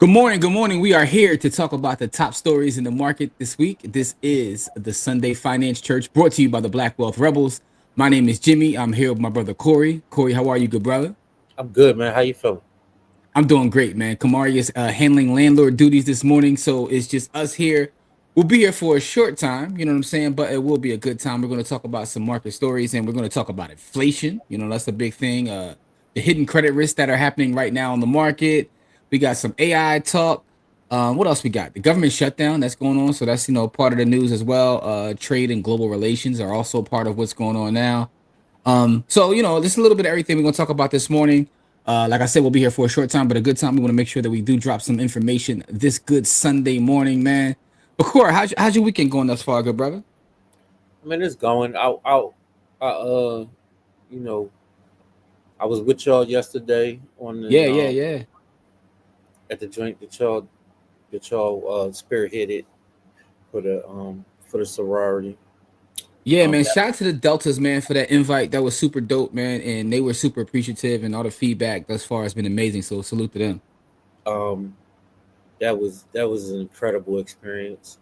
Good morning. Good morning. We are here to talk about the top stories in the market this week. This is the Sunday Finance Church brought to you by the Black Wealth Rebels. My name is Jimmy. I'm here with my brother Corey. Corey, how are you, good brother? I'm good, man. How you feeling? I'm doing great, man. Kamari is handling landlord duties this morning, so it's just us here. We'll be here for a short time, you know what I'm saying? But it will be a good time. We're going to talk about some market stories and we're going to talk about inflation. You know, that's a big thing. The hidden credit risks that are happening right now on the market. We got some AI talk. What else we got? The government shutdown that's going on. So that's, part of the news as well. Trade and global relations are also part of what's going on now. So just a little bit of everything we're gonna talk about this morning. Like I said, we'll be here for a short time, but a good time. We want to make sure that we do drop some information this good Sunday morning, man. But Cora, how's your weekend going thus far, good brother? I mean, it's going out. I, you know, I was with y'all yesterday on Yeah, the yeah, yeah. at the joint that y'all spearheaded for the sorority. Yeah, man. That, Shout out to the Deltas, man, for that invite. That was super dope, man. And they were super appreciative, and all the feedback thus far has been amazing. So salute to them. um that was an incredible experience.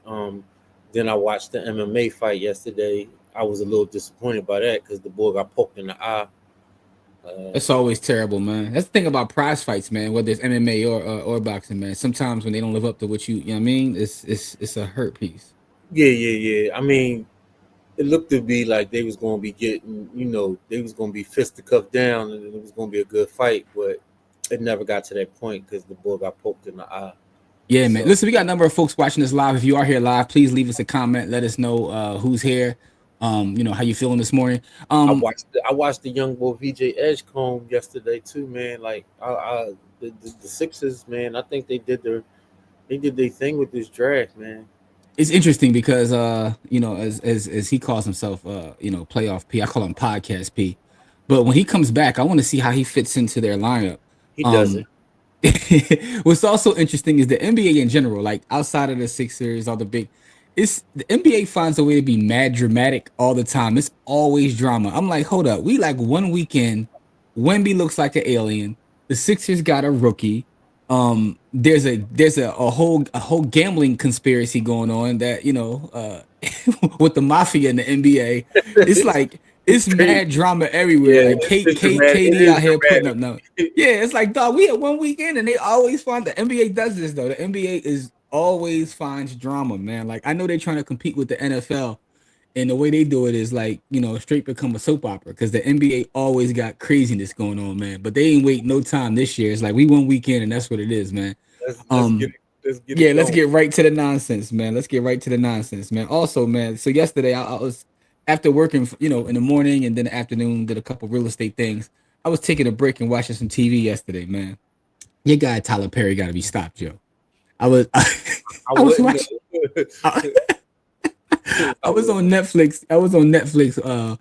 Then I watched the MMA fight yesterday. I was a little disappointed by that because the boy got poked in the eye. Uh, That's always terrible, man. That's the thing about prize fights, man. Whether it's MMA or boxing, man. Sometimes when they don't live up to what you know what I mean, it's a hurt piece. yeah. I mean, it looked to be like they was gonna be getting, they was gonna be fisticuffed down, and it was gonna be a good fight, but it never got to that point because the boy got poked in the eye. Yeah, man. So Listen, we got a number of folks watching this live. If you are here live, please leave us a comment. Let us know who's here. How you feeling this morning. I watched the young boy VJ Edgecombe yesterday too, man. Like the Sixers, man. I think they did their thing with this draft, man. It's interesting because as he calls himself playoff P, I call him podcast P. But when he comes back, I want to see how he fits into their lineup. He doesn't. Um What's also interesting is the NBA in general, like outside of the Sixers, all the big, it's the NBA finds a way to be mad dramatic all the time. It's always drama. I'm like, hold up, we like one weekend, Wemby looks like an alien. The Sixers got a rookie. There's a whole gambling conspiracy going on that with the mafia and the NBA. It's it's, like it's it's crazy. mad drama everywhere. Yeah, Like it's dramatic. It KD is out here putting up dramatic. no. Yeah, it's like dog. We had one weekend and they always find the NBA does this though. The NBA is always finds drama, man. Like I know they're trying to compete with the NFL, and the way they do it is like straight become a soap opera because the NBA always got craziness going on, man. But they ain't wait no time this year. It's like we one weekend and that's what it is, man. Let's get Um, it. Let's get yeah, it let's going. get right to the nonsense, man. Let's get right to the nonsense, man. Also, man, so yesterday I was after working, in the morning and then the afternoon, did a couple real estate things. I was taking a break and watching some TV yesterday, man. Your guy Tyler Perry got to be stopped, yo. I was I I was wouldn't. watching. I was on Netflix. I was on Netflix.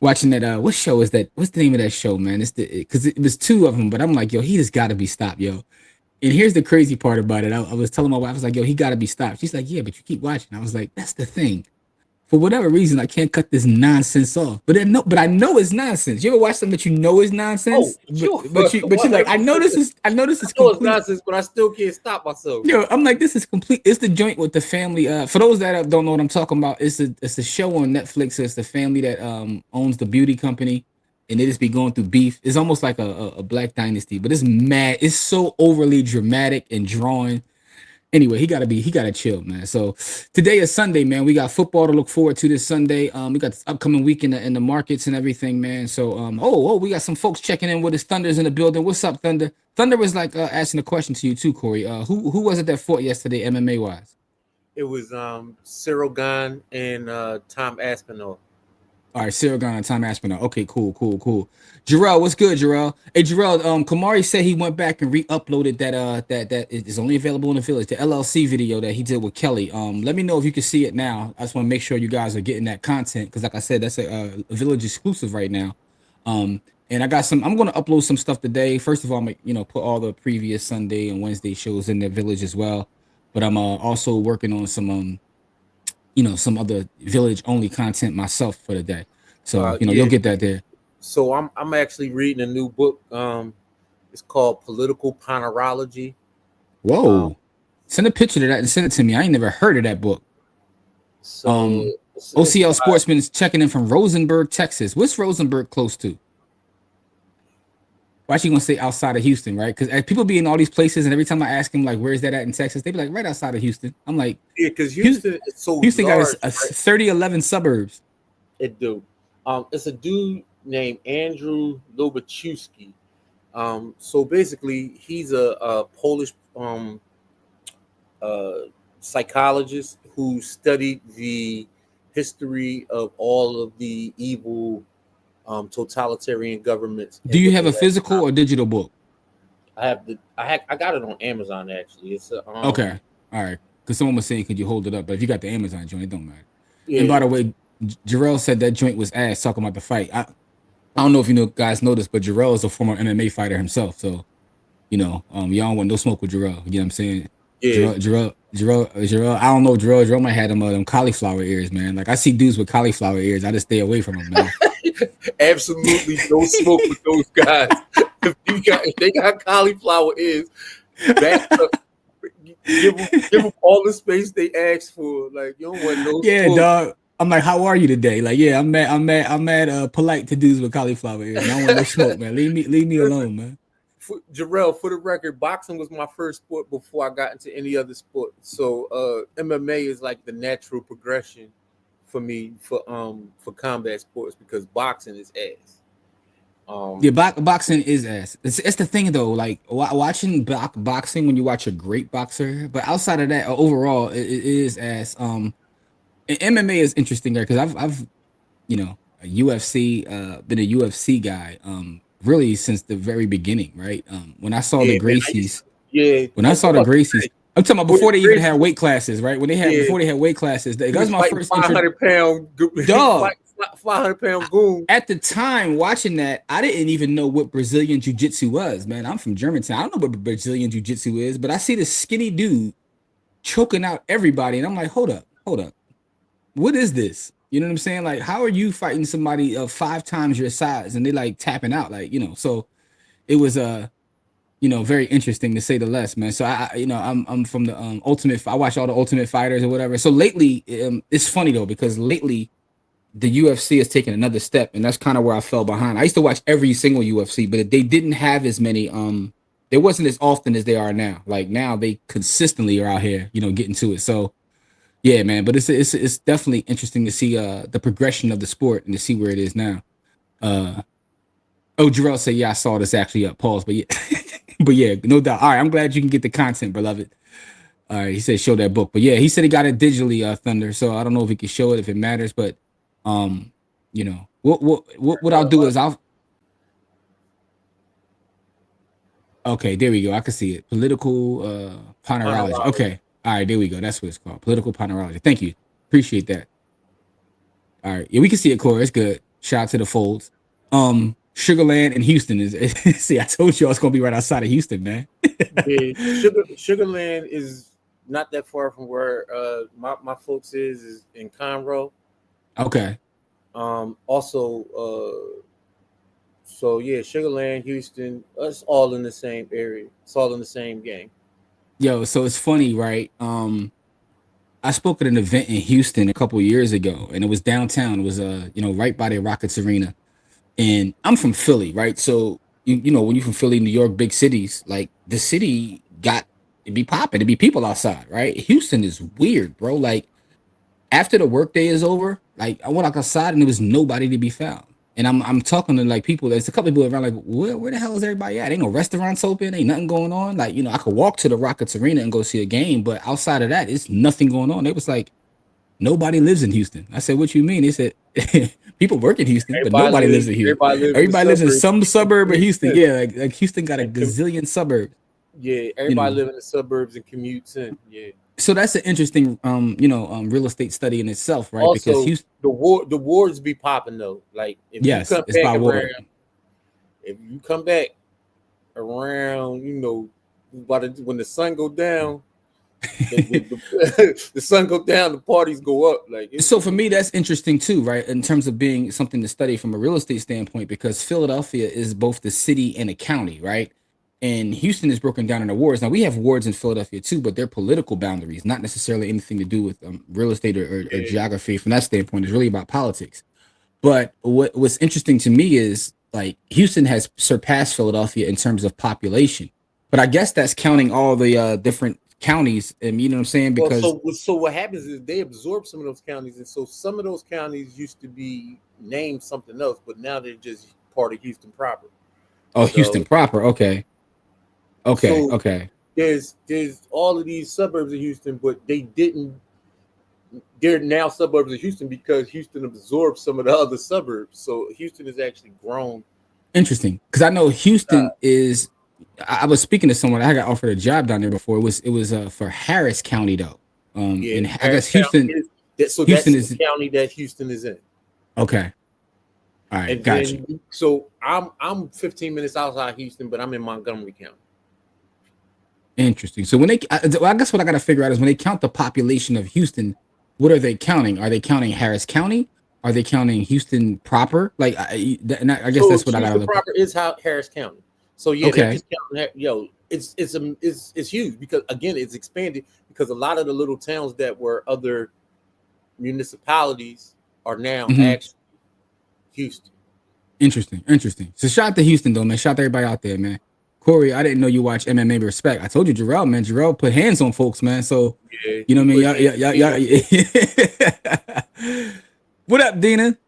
Watching that. What show is that? What's the name of that show, man? It's because it was two of them, but I'm like, yo, he just got to be stopped, yo. And here's the crazy part about it. I was telling my wife, I was like, yo, he got to be stopped. She's like, yeah, but you keep watching. I was like, that's the thing. For whatever reason, I can't cut this nonsense off. But I know it's nonsense. You ever watch something that you know is Oh, nonsense, but sure. but you're like, 100%. I know this I is know it's complete. nonsense, but I still can't stop myself. I'm like, this is complete. It's the joint with the family. For those that don't know what I'm talking about, it's a show on Netflix. It's the family that owns the beauty company, and they just be going through beef. It's almost like a Black Dynasty, but it's mad. It's so overly dramatic and drawn. Anyway, he gotta chill, man. So today is Sunday, man. We got football to look forward to this Sunday. We got this upcoming week in the markets and everything, man. So we got some folks checking in with us. Thunder's in the building. What's up, Thunder? Thunder was like asking a question to you too, Corey. Who was it that fought yesterday, MMA wise? It was Cyril Gahn and Tom Aspinall. All right, Sarah Gunn and Tom Aspinall. Okay, cool. Jarrell, what's good, Jarrell? Hey, Jarrell, Kamari said he went back and re-uploaded that is only available in the village, the LLC video that he did with Kelly. Let me know if you can see it now. I just want to make sure you guys are getting that content because, like I said, that's a village exclusive right now. And I got some. I'm going to upload some stuff today. First of all, I'm put all the previous Sunday and Wednesday shows in the village as well. But I'm also working on some other village only content myself for the day. So, you'll Yeah. get that there. So I'm actually reading a new book. It's called Political Panorology. Um, Whoa. Send a picture of that and send it to me. I ain't never heard of that book. so it's OCL by, Sportsman is checking in from Rosenberg, Texas. What's Rosenberg close to? Well, actually, gonna say outside of Houston, right? Because people be in all these places, and every time I ask them like, "Where's that at in Texas?" They be like, "Right outside of Houston." I'm like, yeah, because Houston, Houston is so Houston got large, a right? 30, 11 suburbs. It do. It's a dude named Andrew Lobachewski. So basically, he's a Polish uh, psychologist who studied the history of all of the evil totalitarian governments Do and you what have they a had. physical or digital book? I got it on Amazon actually. It's a Okay, all right. Because someone was saying, "Could you hold it up?" But if you got the Amazon joint, it don't matter. And yeah. by the way, Jarrell said that joint was ass. Talking about the fight. I don't know if you know guys know this, but Jarrell is a former MMA fighter himself. So y'all don't want no smoke with Jarrell. You know what I'm saying? Yeah. Jarrell. I don't know Jarrell might have them cauliflower ears, man. Like I see dudes with cauliflower ears, I just stay away from them, man. Absolutely no smoke with those guys. If they got cauliflower ears, back up, give them all the space they asked for. Like you don't want no Yeah, smoke. dog. I'm like, how are you today? Like, yeah, I'm mad, polite to dudes with cauliflower ears. Man. I don't want no smoke, man. Leave me Listen, alone, man. Jarrell, for the record, boxing was my first sport before I got into any other sport. So MMA is like the natural progression for me for combat sports because boxing is ass. Yeah, Um, boxing is ass. It's the thing though, like watching boxing when you watch a great boxer, but outside of that, overall, it is ass. And MMA is interesting there because I've a UFC, been a UFC guy, really since the very beginning, right? When I saw the yeah, man, I used Gracies, to, yeah, when I I was saw the about to Gracies, say, I'm talking about when the before they even Gracie had was, weight classes, right? When they had yeah, before they had weight classes, that he was was my fighting first intro. 500 pound, Dog, 500 pound goon. at the time watching that, I didn't even know what Brazilian Jiu Jitsu was, man. I'm from Germantown. I don't know what Brazilian Jiu Jitsu is, but I see this skinny dude choking out everybody, and I'm like, hold up, what is this? You know what I'm saying? Like, how are you fighting somebody of 5 times your size and they like tapping out? Like, so it was very interesting to say the less, man. So I'm from the ultimate. I watch all the Ultimate Fighters or whatever. So lately, it's funny though because lately the UFC has taken another step, and that's kind of where I fell behind. I used to watch every single UFC, but they didn't have as many. There wasn't as often as they are now. Like now, they consistently are out here, getting to it. So yeah, man. But it's definitely interesting to see the progression of the sport and to see where it is now. Uh oh, Jarrell said, yeah, I saw this actually up. Pause, but yeah, but yeah, no doubt. All right, I'm glad you can get the content, beloved. All right, he said show that book, but yeah, he said he got it digitally, Thunder. So I don't know if he can show it if it matters, but um, what I'll do is I'll okay, there we go. I can see it. Political panorology. Honorary. Okay, all right, there we go. That's what it's called. Political panorology. Thank you, appreciate that. All right. Yeah, we can see it, Corey. It's good. Shout out to the folds. Sugarland and Houston is see, I told you I was gonna be right outside of Houston, man. Yeah, Sugarland is not that far from where my folks is in Conroe. Okay. Also, so yeah, Sugarland, Houston, us all in the same area. It's all in the same game. Yo, so it's funny, right? I spoke at an event in Houston a couple years ago, and it was downtown. It was right by the Rockets Arena. And I'm from Philly, right? So when you're from Philly, New York, big cities, like the city got it be popping, it be people outside, right? Houston is weird, bro. Like after the workday is over, like I went outside and there was nobody to be found. And I'm talking to like people. There's a couple people around, like where the hell is everybody at? Ain't no restaurants open, ain't nothing going on. Like I could walk to the Rockets Arena and go see a game, but outside of that, it's nothing going on. It was like nobody lives in Houston. I said, what you mean? They said people work in Houston, but nobody lives in Houston. Everybody live in the Everybody lives in suburbs some and suburb of commute. Houston. Yeah, like Houston got a and com- gazillion suburbs, yeah, you everybody know. live in the suburbs and commutes in. Yeah. So that's an interesting real estate study in itself, right? Because Also, Houston, the wards be popping though. Like yes, it's by ward. if you come back around, when the sun go down, the sun go down, the parties go up. Like So for me, that's interesting too, right? In terms of being something to study from a real estate standpoint, because Philadelphia is both the city and a county, right? and Houston is broken down into wards. Now we have wards in Philadelphia too, but they're political boundaries, not necessarily anything to do with real estate or Yeah. geography. From that standpoint, it's really about politics. But what's interesting to me is like Houston has surpassed Philadelphia in terms of population, but I guess that's counting all the different counties, and you know what I'm saying? Well, Because so what happens is they absorb some of those counties, and so some of those counties used to be named something else, but now they're just part of Houston proper. oh, Houston So proper, okay, okay, so okay, there's all of these suburbs of Houston, but they didn't. They're now suburbs of Houston because Houston absorbed some of the other suburbs. So Houston has actually grown. interesting. Because I know Houston is. I was speaking to someone. I got offered a job down there before. It was for Harris County though. Yeah, And I guess Harris County Houston. so Houston that's is the county that Houston is in. okay. All right, And got you. then so I'm 15 minutes outside Houston, but I'm in Montgomery County. Interesting. So when I guess what I got to figure out is when they count the population of Houston, what are they counting? Are they counting Harris County? Are they counting Houston proper? Like, I guess So that's what I got to Houston look. proper is how Harris County. So yeah, they're Okay. just counting. It's huge because again, it's expanded because a lot of the little towns that were other municipalities are now Mhm. actually Houston. Interesting. Interesting. So shout out to Houston though, man. Shout out to everybody out there, man. Corey, I didn't know you watch MMA. Respect. I told you, Jarrell, man. Jarrell put hands on folks, man. So Yeah, you know what I mean. but Y'all. What up, Dina?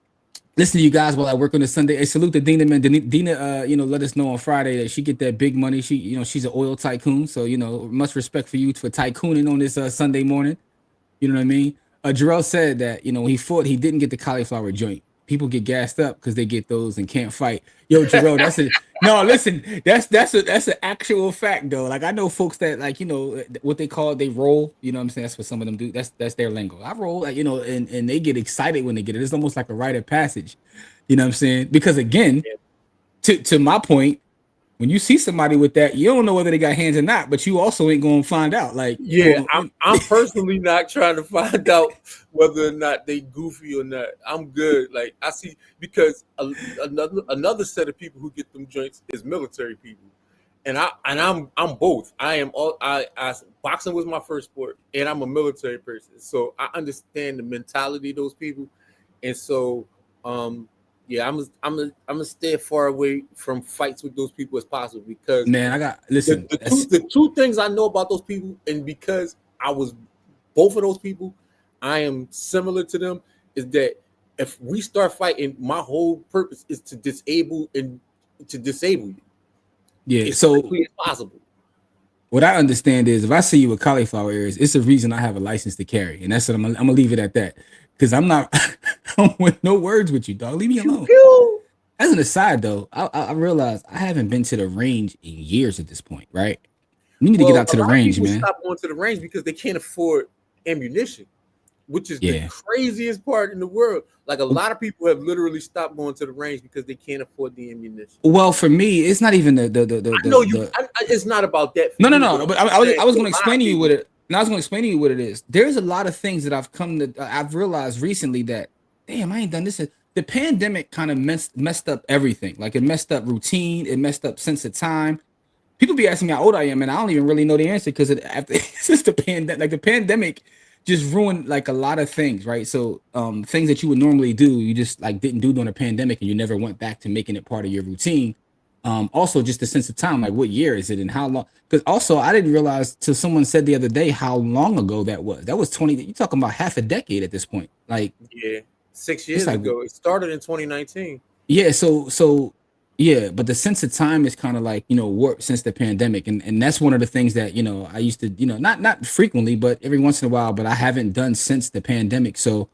Listen to you guys while I work on the Sunday. Hey, salute to Dina, man. Dina, let us know on Friday that she get that big money. She's an oil tycoon. So, much respect for you for tycooning on this Sunday morning. You know what I mean? Jarrell said that, when he fought, he didn't get the cauliflower joint. People get gassed up because they get those and can't fight. Yo, Jarrell, no, listen, that's an actual fact though. Like I know folks that like, what they call it, they roll, you know what I'm saying? That's what some of them do. That's their lingo. I roll, like, and they get excited when they get it. It's almost like a rite of passage. You know what I'm saying? Because again, to my point, when you see somebody with that, you don't know whether they got hands or not, but you also ain't gonna find out. Like, yeah, I'm personally not trying to find out whether or not they goofy or not. I'm good. Like I see because another set of people who get them joints is military people, and I'm both. I boxing was my first sport, and I'm a military person, so I understand the mentality of those people, and so yeah, I'm gonna stay as far away from fights with those people as possible because man, the two things I know about those people, and because I was both of those people, I am similar to them. Is that if we start fighting, my whole purpose is to disable you. Yeah, as so quickly as possible. what I understand is if I see you with cauliflower ears, it's a reason I have a license to carry, and that's what I'm gonna leave it at that. Because I'm not, I'm with no words with you, dog. Leave me alone. As an aside, though, I realize I haven't been to the range in years at this point, right? You need to get out to the range, man. Stop going to the range because they can't afford ammunition, which is the craziest part in the world. Like a lot of people have literally stopped going to the range because they can't afford the ammunition. Well, for me, it's not even it's not about that. No. But I was going to explain to you what it. And I was going to explain to you what it is. There's a lot of things that I've realized recently that, damn, I ain't done this. The pandemic kind of messed up everything. Like it messed up routine. It messed up sense of time. People be asking me how old I am, and I don't even really know the answer because since the pandemic, like the pandemic just ruined like a lot of things, right? So things that you would normally do, you just like didn't do during the pandemic, and you never went back to making it part of your routine. Also just the sense of time, like what year is it and how long? Because also I didn't realize till someone said the other day how long ago that was. That was 20. You're talking about half a decade at this point. Like 6 years ago. It started in 2019. Yeah, so yeah, but the sense of time is kind of like, warped since the pandemic. And that's one of the things that, I used to, not frequently, but every once in a while, but I haven't done since the pandemic. So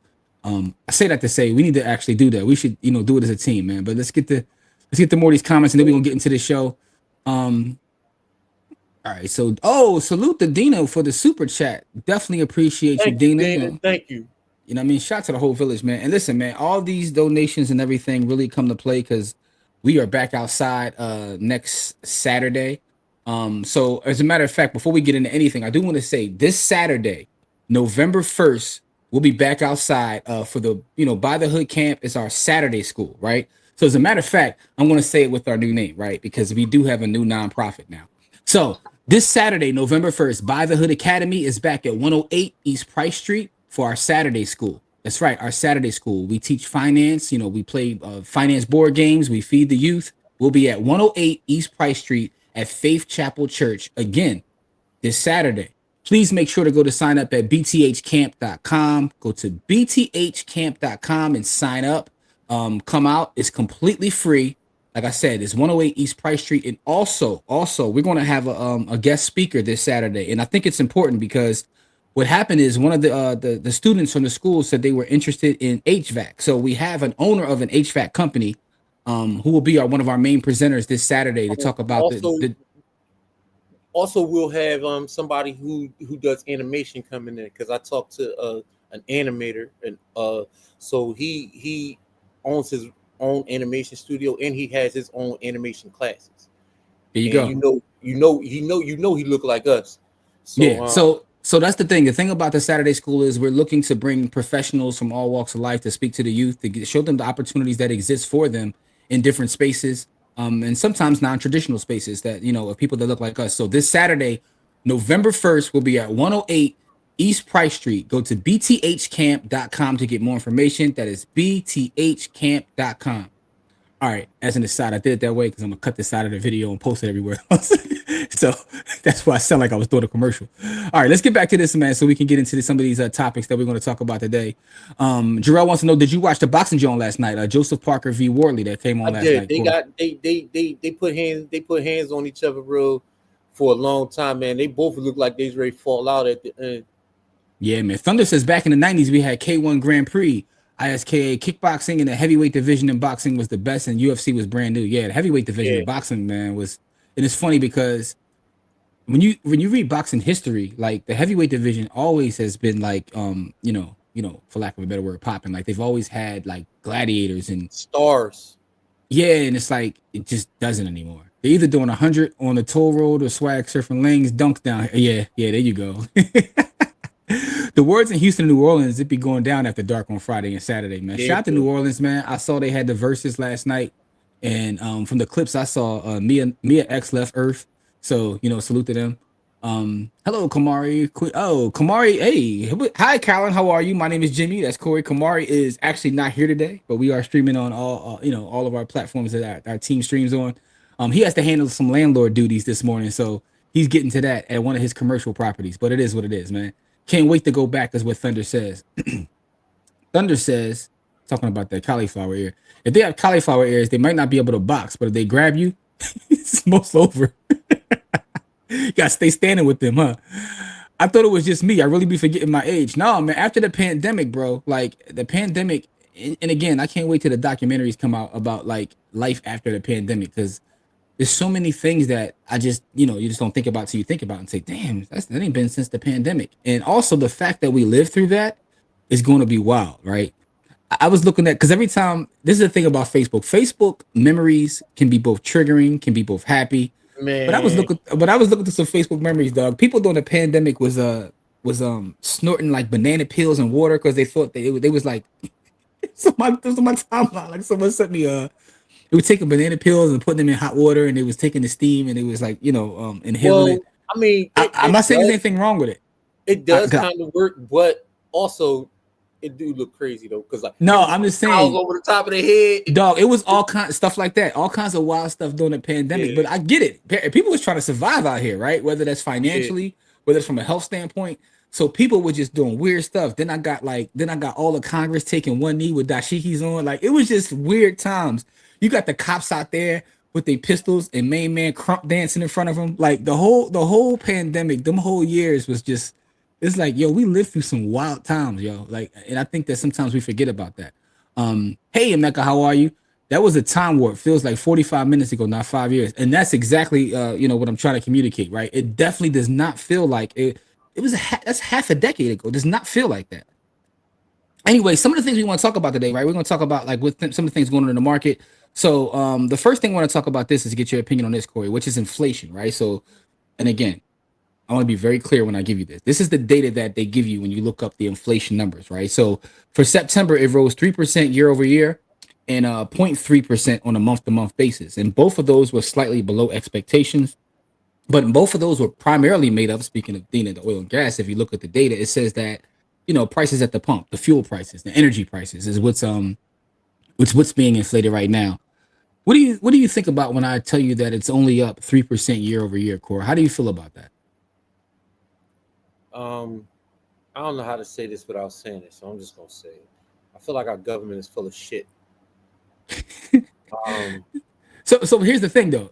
I say that to say we need to actually do that. We should, do it as a team, man. But let's get to more of these comments and then we're gonna get into the show. All right, so salute to Dino for the super chat. Definitely appreciate you, Dina. Thank you. You know what I mean? Shout out to the whole village, man. And listen, man, all these donations and everything really come to play because we are back outside next Saturday. So as a matter of fact, before we get into anything, I do want to say this Saturday, November 1st, we'll be back outside for the, By the Hood camp. It's our Saturday school, right? So as a matter of fact, I'm going to say it with our new name, right? Because we do have a new nonprofit now. So this Saturday, November 1st, Buy the Hood Academy is back at 108 East Price Street for our Saturday school. That's right, our Saturday school. We teach finance. We play finance board games. We feed the youth. We'll be at 108 East Price Street at Faith Chapel Church again this Saturday. Please make sure to go to sign up at bthcamp.com. Go to bthcamp.com and sign up. Come out. It's completely free. Like I said, it's 108 East Price Street. And also, we're going to have a guest speaker this Saturday. And I think it's important because what happened is one of the students from the school said they were interested in HVAC. So we have an owner of an HVAC company who will be one of our main presenters this Saturday to talk about Also, we'll have somebody who does animation coming in, because I talked to an animator, and so he owns his own animation studio, and he has his own animation classes. There you go. He look like us. So, yeah. So that's the thing. The thing about the Saturday school is we're looking to bring professionals from all walks of life to speak to the youth, to show them the opportunities that exist for them in different spaces, and sometimes non-traditional spaces that, of people that look like us. So this Saturday, November 1st, we'll be at 108 East Price Street. Go to bthcamp.com to get more information. That is bthcamp.com. All right, as an aside, I did it that way because I'm gonna cut this out of the video and post it everywhere else. So that's why I sound like I was doing a commercial. All right, let's get back to this, man, so we can get into some of these topics that we're going to talk about today. Jarrell wants to know: did you watch the boxing joint last night? Joseph Parker v. Wardley that came on last night. They put hands on each other real for a long time, man. They both look like they was ready to fall out at the end. Yeah, man. Thunder says back in the 90s we had K1 Grand Prix. ISKA kickboxing in the heavyweight division in boxing was the best, and UFC was brand new. Yeah, the heavyweight division in boxing, man, was. And it's funny because when you read boxing history, like the heavyweight division always has been like, for lack of a better word, popping. Like they've always had like gladiators and stars. Yeah, and it's like it just doesn't anymore. They're either doing 100 on the toll road or swag surfing lanes, dunks down. Yeah, there you go. The words in Houston, New Orleans, it be going down after dark on Friday and Saturday, man. Shout out to New Orleans, man. I saw they had the verses last night, and from the clips I saw, Mia X left Earth, so salute to them. Hello, Kamari. Oh, Kamari. Hey, hi, Colin. How are you? My name is Jimmy. That's Corey. Kamari is actually not here today, but we are streaming on all of our platforms that our team streams on. He has to handle some landlord duties this morning, so he's getting to that at one of his commercial properties. But it is what it is, man. Can't wait to go back, is what Thunder says. Thunder says, talking about that cauliflower ear. If they have cauliflower ears, they might not be able to box, but if they grab you, it's most over. You gotta stay standing with them, huh? I thought it was just me. I really be forgetting my age. No, man, after the pandemic, bro, like the pandemic, and again, I can't wait till the documentaries come out about like life after the pandemic, because there's so many things that I just, you just don't think about till you think about and say, damn, that ain't been since the pandemic. And also the fact that we lived through that is going to be wild, right? I was looking at, because every time, this is the thing about Facebook memories can be both triggering, can be both happy. Man. But I was looking to some Facebook memories, dog. People during the pandemic was snorting like banana peels and water because they thought they was like, this was my timeline. Like someone sent me they were taking banana peels and putting them in hot water, and it was taking the steam, and it was like, inhaling it. I mean, I'm not saying there's anything wrong with it. It does kind of work, but also it do look crazy though, because like I'm just saying over the top of the head, dog. It was all kinds of stuff like that, all kinds of wild stuff during the pandemic. But I get it. People was trying to survive out here, right? Whether that's financially, whether it's from a health standpoint. So people were just doing weird stuff. Then I got all of Congress taking one knee with dashikis on. Like it was just weird times. You got the cops out there with their pistols and main man crump dancing in front of them. Like the whole pandemic, them whole years was just, it's like, yo, we lived through some wild times, yo. Like, and I think that sometimes we forget about that. Hey, Emeka, how are you? That was a time warp. Feels like 45 minutes ago, not 5 years. And that's exactly, what I'm trying to communicate, right? It definitely does not feel like it. It was that's half a decade ago. It does not feel like that. Anyway, some of the things we want to talk about today, right? We're going to talk about like with some of the things going on in the market. So the first thing I want to talk about this is to get your opinion on this, Corey, which is inflation, right? So, and again, I want to be very clear when I give you this. This is the data that they give you when you look up the inflation numbers, right? So for September, it rose 3% year over year and 0.3% on a month-to-month basis. And both of those were slightly below expectations. But both of those were primarily made up. Speaking of the oil and gas, if you look at the data, it says that prices at the pump, the fuel prices, the energy prices, is what's being inflated right now. What do you think about when I tell you that it's only up 3% year over year, Core? How do you feel about that? Um, I don't know how to say this without saying it, so I'm just gonna say it. I feel like our government is full of shit. Um, So here's the thing though.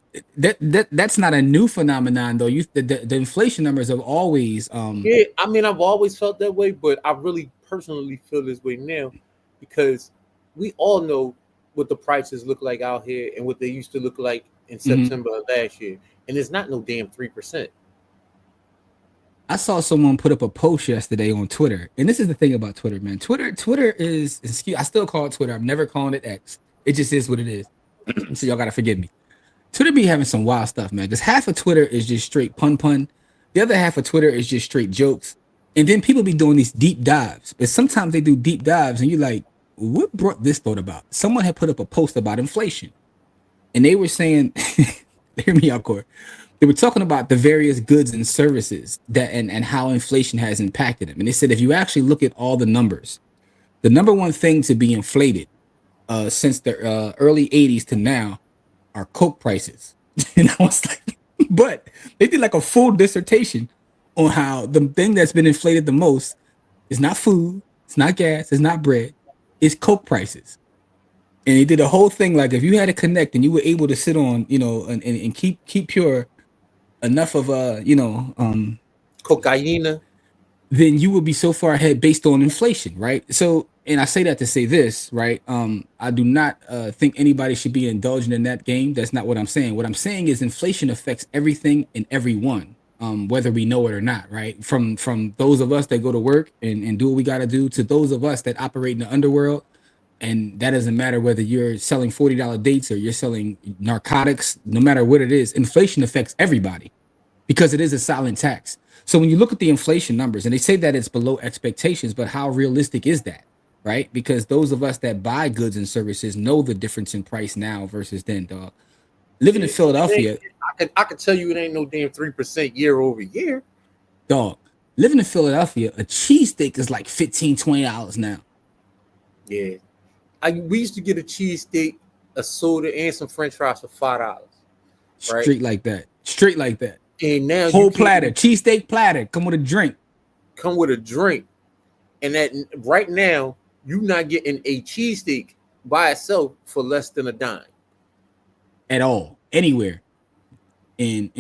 That's not a new phenomenon though. The inflation numbers have always yeah, I mean, I've always felt that way, but I really personally feel this way now because we all know what the prices look like out here and what they used to look like in mhm. September of last year, and it's not no damn 3%. I saw someone put up a post yesterday on Twitter, and this is the thing about Twitter, man. Twitter is excuse. I still call it Twitter. I'm never calling it X. It just is what it is. So y'all gotta forgive me. Twitter be having some wild stuff, man. Because half of Twitter is just straight pun. The other half of Twitter is just straight jokes. And then people be doing these deep dives. But sometimes they do deep dives, and you're like, what brought this thought about? Someone had put up a post about inflation, and they were saying, hear me out, Core. They were talking about the various goods and services that and how inflation has impacted them. And they said if you actually look at all the numbers, the number one thing to be inflated since the early 80s to now are Coke prices. And I was like, but they did like a full dissertation on how the thing that's been inflated the most is not food, it's not gas, it's not bread, it's Coke prices. And they did a whole thing like if you had a connect and you were able to sit on, and keep pure enough of Cocaine. then you will be so far ahead based on inflation, right? So, and I say that to say this, right? I do not think anybody should be indulging in that game. That's not what I'm saying. What I'm saying is inflation affects everything and everyone, whether we know it or not, right? From those of us that go to work and do what we got to do to those of us that operate in the underworld. And that doesn't matter whether you're selling $40 dates or you're selling narcotics, no matter what it is, inflation affects everybody because it is a silent tax. So when you look at the inflation numbers and they say that it's below expectations, but how realistic is that? Right? Because those of us that buy goods and services know the difference in price now versus then, dog. Living in Yeah, Philadelphia, I could tell you it ain't no damn 3% year over year. dog. Living in Philadelphia, a cheesesteak is like $15, $20 now. Yeah, we used to get a cheesesteak, a soda, and some French fries for $5, right? Straight like that. Straight like that. And now you Whole can't platter, even cheesesteak platter, come with a drink come with a drink. And that right now, you're not getting a cheesesteak by itself for less than a dime. at all, anywhere. And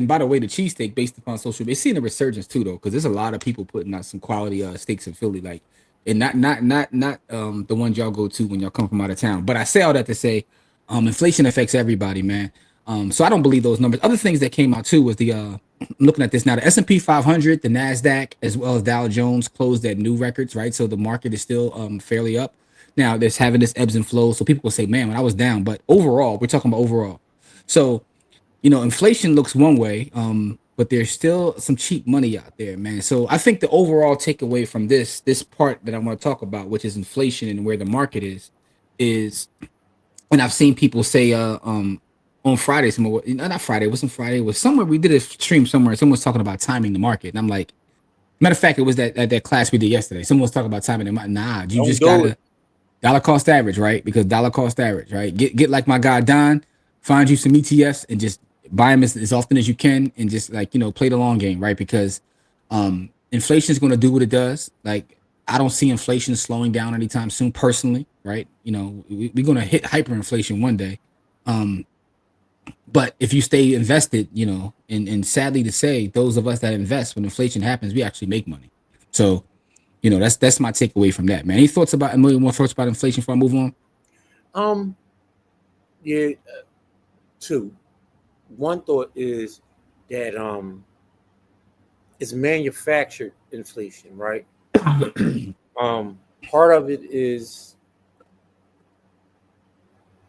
by the way, the cheesesteak based upon social media, it's seeing a resurgence too though, because there's a lot of people putting out some quality steaks in Philly, like and not the ones y'all go to when y'all come from out of town. But I say all that to say, inflation affects everybody, man. So I don't believe those numbers. Other things that came out too was the I'm looking at this now, the S&P 500, the Nasdaq, as well as Dow Jones closed at new records, right? So the market is still fairly up. Now there's having this ebbs and flows, so people will say, "Man, when I was down," but overall, we're talking about overall. So inflation looks one way, but there's still some cheap money out there, man. So I think the overall takeaway from this part that I want to talk about, which is inflation and where the market is, and I've seen people say, on Friday, not Friday, it wasn't Friday, it was somewhere we did a stream somewhere. Someone was talking about timing the market, and I'm like, matter of fact, it was that class we did yesterday. Someone was talking about timing the market. Nah, you Don't just do it. gotta dollar cost average, right? Because dollar cost average, right? Get like my guy Don, find you some ETFs and just buy them as often as you can, and just like play the long game, right? Because inflation is going to do what it does. Like I don't see inflation slowing down anytime soon, personally, right? We're going to hit hyperinflation one day. Um, but if you stay invested, and sadly to say, those of us that invest when inflation happens, we actually make money. So that's my takeaway from that, man. Any thoughts about a million more thoughts about inflation before I move on? Um, yeah, two. One thought is that it's manufactured inflation, right? Part of it is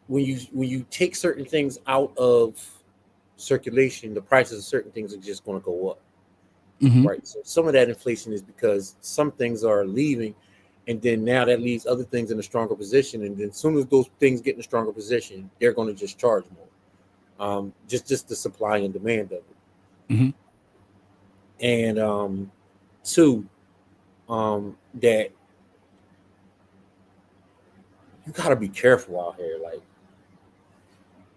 when you take certain things out of circulation, the prices of certain things are just going to go up, Hmm. right? So some of that inflation is because some things are leaving, and then now that leaves other things in a stronger position, and then as soon as those things get in a stronger position, they're going to just charge more. Just the supply and demand of it. Mhm. And two, that you got to be careful out here. Like,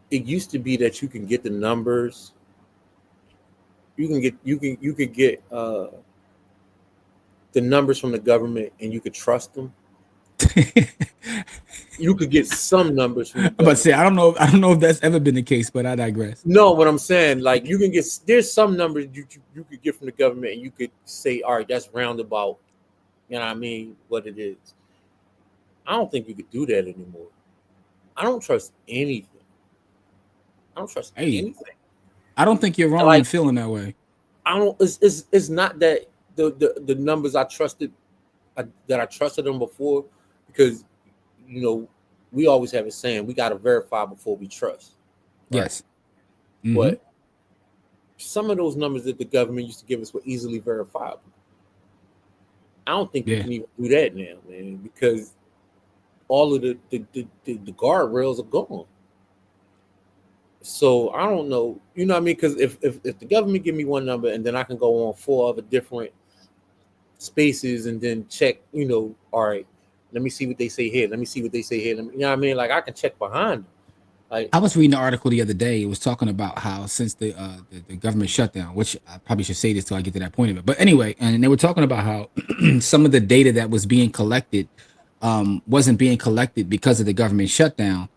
it used to be that you can get the numbers, you could get the numbers from the government, and you could trust them. You could get some numbers from the I'm about to say government. I don't know if that's ever been the case, but I digress. No, what I'm saying, like, you can get, there's some numbers you could get from the government, and you could say, all right, that's roundabout. You know what I mean? What it is. I don't think you could do that anymore. I don't trust anything. I don't trust Hey, anything. I don't think you're wrong in Like, feeling that way. I don't. It's not that the numbers I trusted, that I trusted them before, because you know we always have a saying, we got to verify before we trust, right? Yes. Hmm. But some of those numbers that the government used to give us were easily verifiable. I don't think you Yeah. can even do that now, man, because all of the guardrails are gone. So I don't know, you know what I mean? Because if the government give me one number, and then I can go on four other different spaces and then check, all right, let me see what they say here. Let me see what they say here. You know what I mean? Like, I can check behind them. Like, I was reading an article the other day. It was talking about how since the government shutdown, which I probably should say this till I get to that point of it. But anyway, and they were talking about how some of the data that was being collected wasn't being collected because of the government shutdown.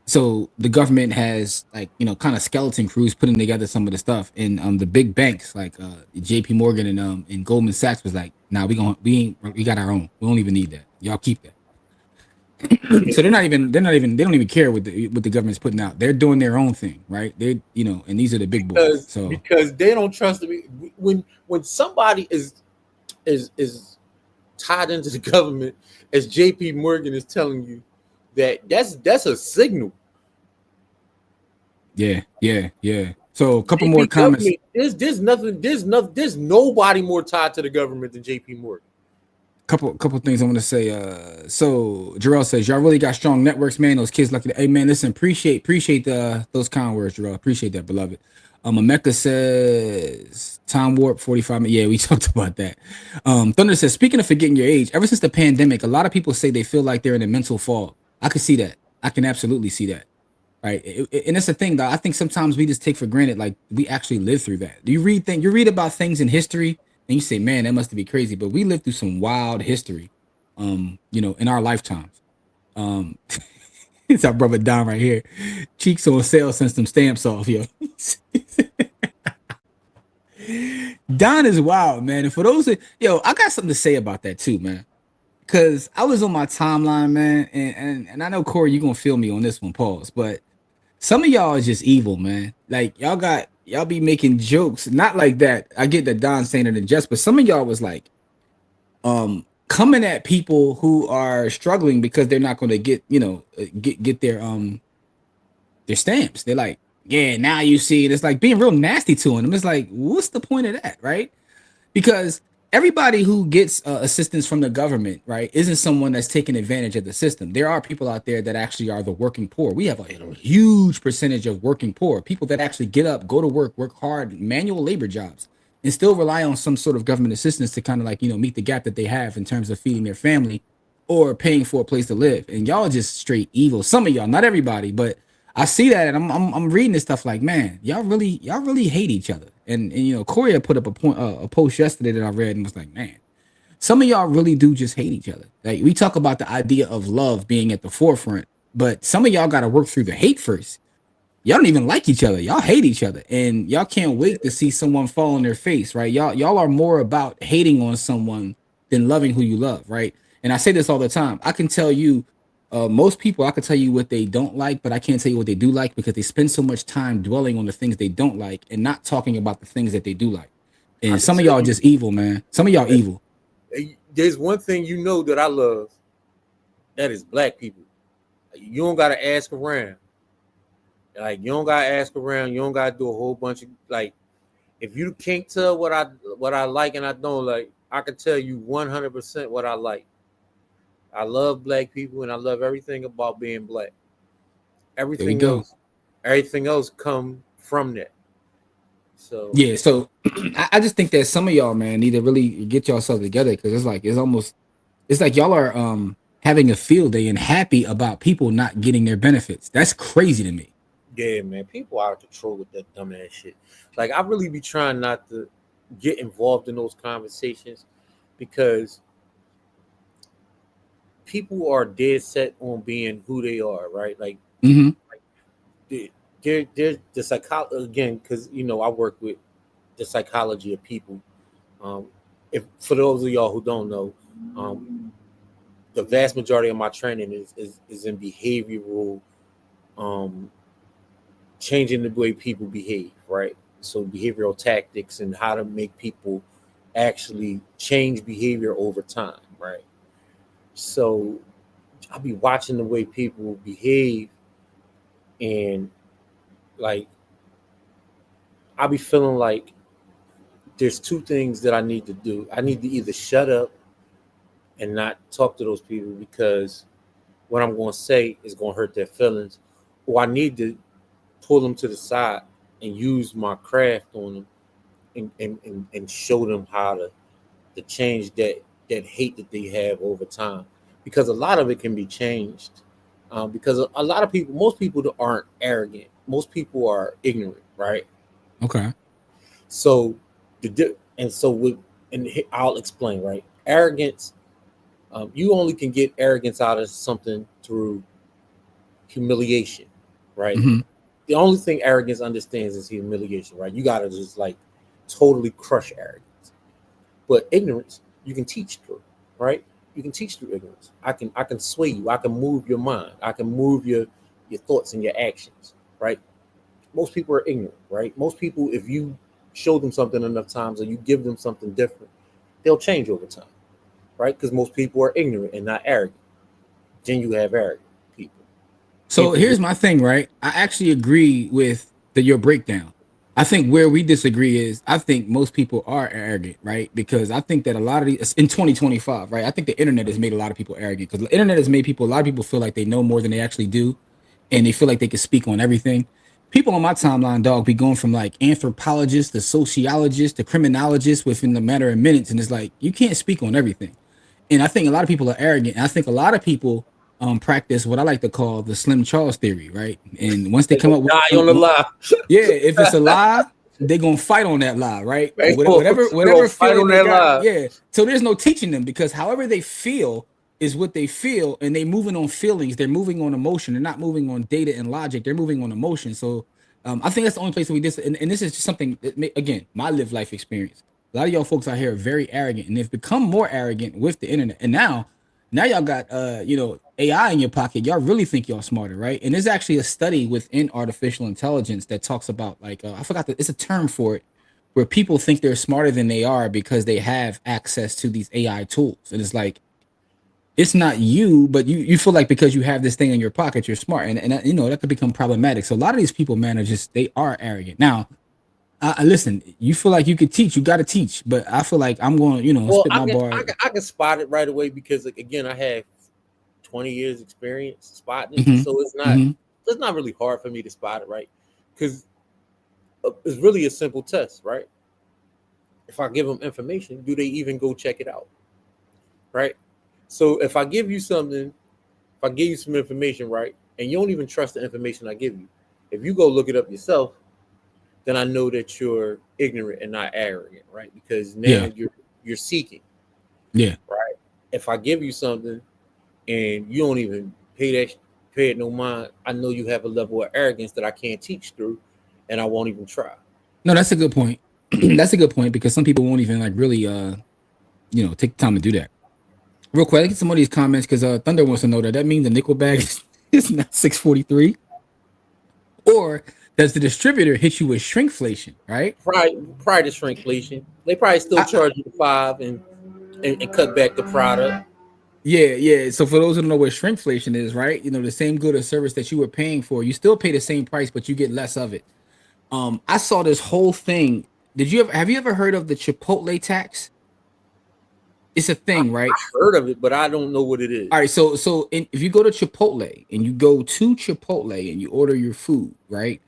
So the government has, like, kind of skeleton crews putting together some of the stuff, and the big banks like J.P. Morgan and Goldman Sachs was like, nah, we got our own. We don't even need that. Y'all keep that. yeah, So they don't even care what the government's putting out. They're doing their own thing, right? And these are the big boys. because So because they don't trust me. When somebody is tied into the government, as J.P. Morgan is telling you, that's a signal. yeah. So a couple more JP comments. government, there's nobody more tied to the government than J.P. Morgan. Couple things I want to say. So Jarrell says y'all really got strong networks, man. Those kids lucky. Hey, man, listen, appreciate those kind words, Jarrell. Appreciate that, beloved. Emeka says time warp 45 minutes. Yeah, we talked about that. Thunder says, speaking of forgetting your age, ever since the pandemic, a lot of people say they feel like they're in a mental fog. I can see that. I can absolutely see that. Right. And it's the thing, though. I think sometimes we just take for granted, like, we actually live through that. You read about things in history and you say, man, that must be crazy. But we lived through some wild history, in our lifetimes. Um, it's our brother Don right here. Cheeks on sale since them stamps off, yo. Don is wild, man. And for those I got something to say about that too, man. Cause I was on my timeline, man, and I know Corey, you're gonna feel me on this one, pause. But some of y'all is just evil, man. Like, y'all be making jokes, not like that. I get that Don saying it in jest, but some of y'all was like, coming at people who are struggling because they're not going to get, get their stamps. They're like, yeah, now you see it. It's like being real nasty to them. It's like, what's the point of that, right? Because everybody who gets assistance from the government, right, isn't someone that's taking advantage of the system. There are people out there that actually are the working poor. We have a huge percentage of working poor, people that actually get up, go to work hard, manual labor jobs, and still rely on some sort of government assistance to kind of, like, meet the gap that they have in terms of feeding their family or paying for a place to live. And y'all are just straight evil. Some of y'all, not everybody, but I see that, and I'm reading this stuff like, man, y'all really hate each other. And Corey had put up a post yesterday that I read and was like, man, some of y'all really do just hate each other. Like, we talk about the idea of love being at the forefront, but some of y'all got to work through the hate first. Y'all don't even like each other. Y'all hate each other, and y'all can't wait to see someone fall on their face, right? Y'all are more about hating on someone than loving who you love, right? And I say this all the time. I can tell you, most people, I can tell you what they don't like, but I can't tell you what they do like, because they spend so much time dwelling on the things they don't like and not talking about the things that they do like. I And can some of tell y'all you, just evil, man. Some of y'all evil. there's one thing that I love. That is black people. You don't gotta ask around. Like, you don't gotta ask around. You don't gotta do a whole bunch of, like. If you can't tell what I like and I don't like, I can tell you 100% what I like. I love black people, and I love everything about being black. There we Everything go. else, everything else come from that. So Yeah, so I just think that some of y'all, man, need to really get yourself together because it's like it's like y'all are having a field day and happy about people not getting their benefits. That's crazy to me. yeah, man, people out of control with that dumbass shit. Like I really be trying not to get involved in those conversations because people are dead set on being who they are, right? Like Hmm. they- they're the psychology again, because I work with the psychology of people. Um, if for those of y'all who don't know, the vast majority of my training is in behavioral, um, changing the way people behave, right? So behavioral tactics and how to make people actually change behavior over time, right? So I'll be watching the way people behave, and like I'll be feeling like there's two things that I need to do. I need to either shut up and not talk to those people because what I'm going to say is going to hurt their feelings, or I need to pull them to the side and use my craft on them and show them how to change that hate that they have over time, because a lot of it can be changed. Because a lot of people, most people aren't arrogant. Most people are ignorant, right? Okay. So and so with and I'll explain, right? Arrogance, you only can get arrogance out of something through humiliation, right? Hmm. The only thing arrogance understands is humiliation, right? You gotta just like totally crush arrogance. But ignorance, you can teach through, right? You can teach through ignorance. I can sway you. I can move your mind. I can move your thoughts and your actions, right? Most people are ignorant, right? Most people, if you show them something enough times or you give them something different, they'll change over time, right? Because most people are ignorant and not arrogant. Then you have arrogant people. So People here's with my thing, right? I actually agree with your breakdown. I think where we disagree is I think most people are arrogant, right? Because I think that a lot of these in 2025, right? I think the internet has made a lot of people arrogant because the internet has made a lot of people feel like they know more than they actually do, and they feel like they can speak on everything. People on my timeline, dog, be going from like anthropologists to sociologists to criminologists within the matter of minutes, and it's like you can't speak on everything. And I think a lot of people are arrogant. And I think a lot of people practice what I like to call the Slim Charles theory, right? And once they they come gonna up with die on the lie. yeah, if it's a lie, they're gonna fight on that lie, right? they gonna, Whatever fight feeling on they that got, lie. yeah. So there's no teaching them because however they feel is what they feel, and they moving on feelings. They're moving on emotion. They're not moving on data and logic. They're moving on emotion. So I think that's the only place that we dis. And this is just something that again, my live life experience. A lot of y'all folks out here are very arrogant, and they've become more arrogant with the internet. And now y'all got AI in your pocket. Y'all really think y'all smarter, right? And there's actually a study within artificial intelligence that talks about like I forgot that it's a term for it, where people think they're smarter than they are because they have access to these AI tools. And it's like it's not you, but you feel like because you have this thing in your pocket, you're smart, and that could become problematic. So a lot of these people, man, are just they are arrogant. Now, listen, you feel like you could teach, you got to teach, but I feel like I'm going, Well, spit I my can bar. I can I can spot it right away because like, again, I have 20 years experience spotting it, Hmm. so it's not Hmm. it's not really hard for me to spot it, right? Because it's really a simple test, right? If I give them information, do they even go check it out, right? So if I give you something, if I give you some information, right, and you don't even trust the information I give you, if you go look it up yourself, then I know that you're ignorant and not arrogant, right? Because now Yeah, you're seeking, yeah. right? If I give you something and you don't even pay it no mind, I know you have a level of arrogance that I can't teach through, and I won't even try. No, that's a good point. That's a good point because some people won't even like really take the time to do that. Real quick, I get some of these comments because Thunder wants to know that means the nickel bag is not 643, or does the distributor hit you with shrinkflation, right? Prior to shrinkflation, they probably still I, charge you the five and cut back the product. yeah, yeah. So for those who don't know what shrinkflation is, right? The same good or service that you were paying for, you still pay the same price, but you get less of it. I saw this whole thing. Have you ever heard of the Chipotle tax? It's a I thing, right? heard of it, but I don't know what it All is. right, if you go to Chipotle and you go to Chipotle and you order your food, right?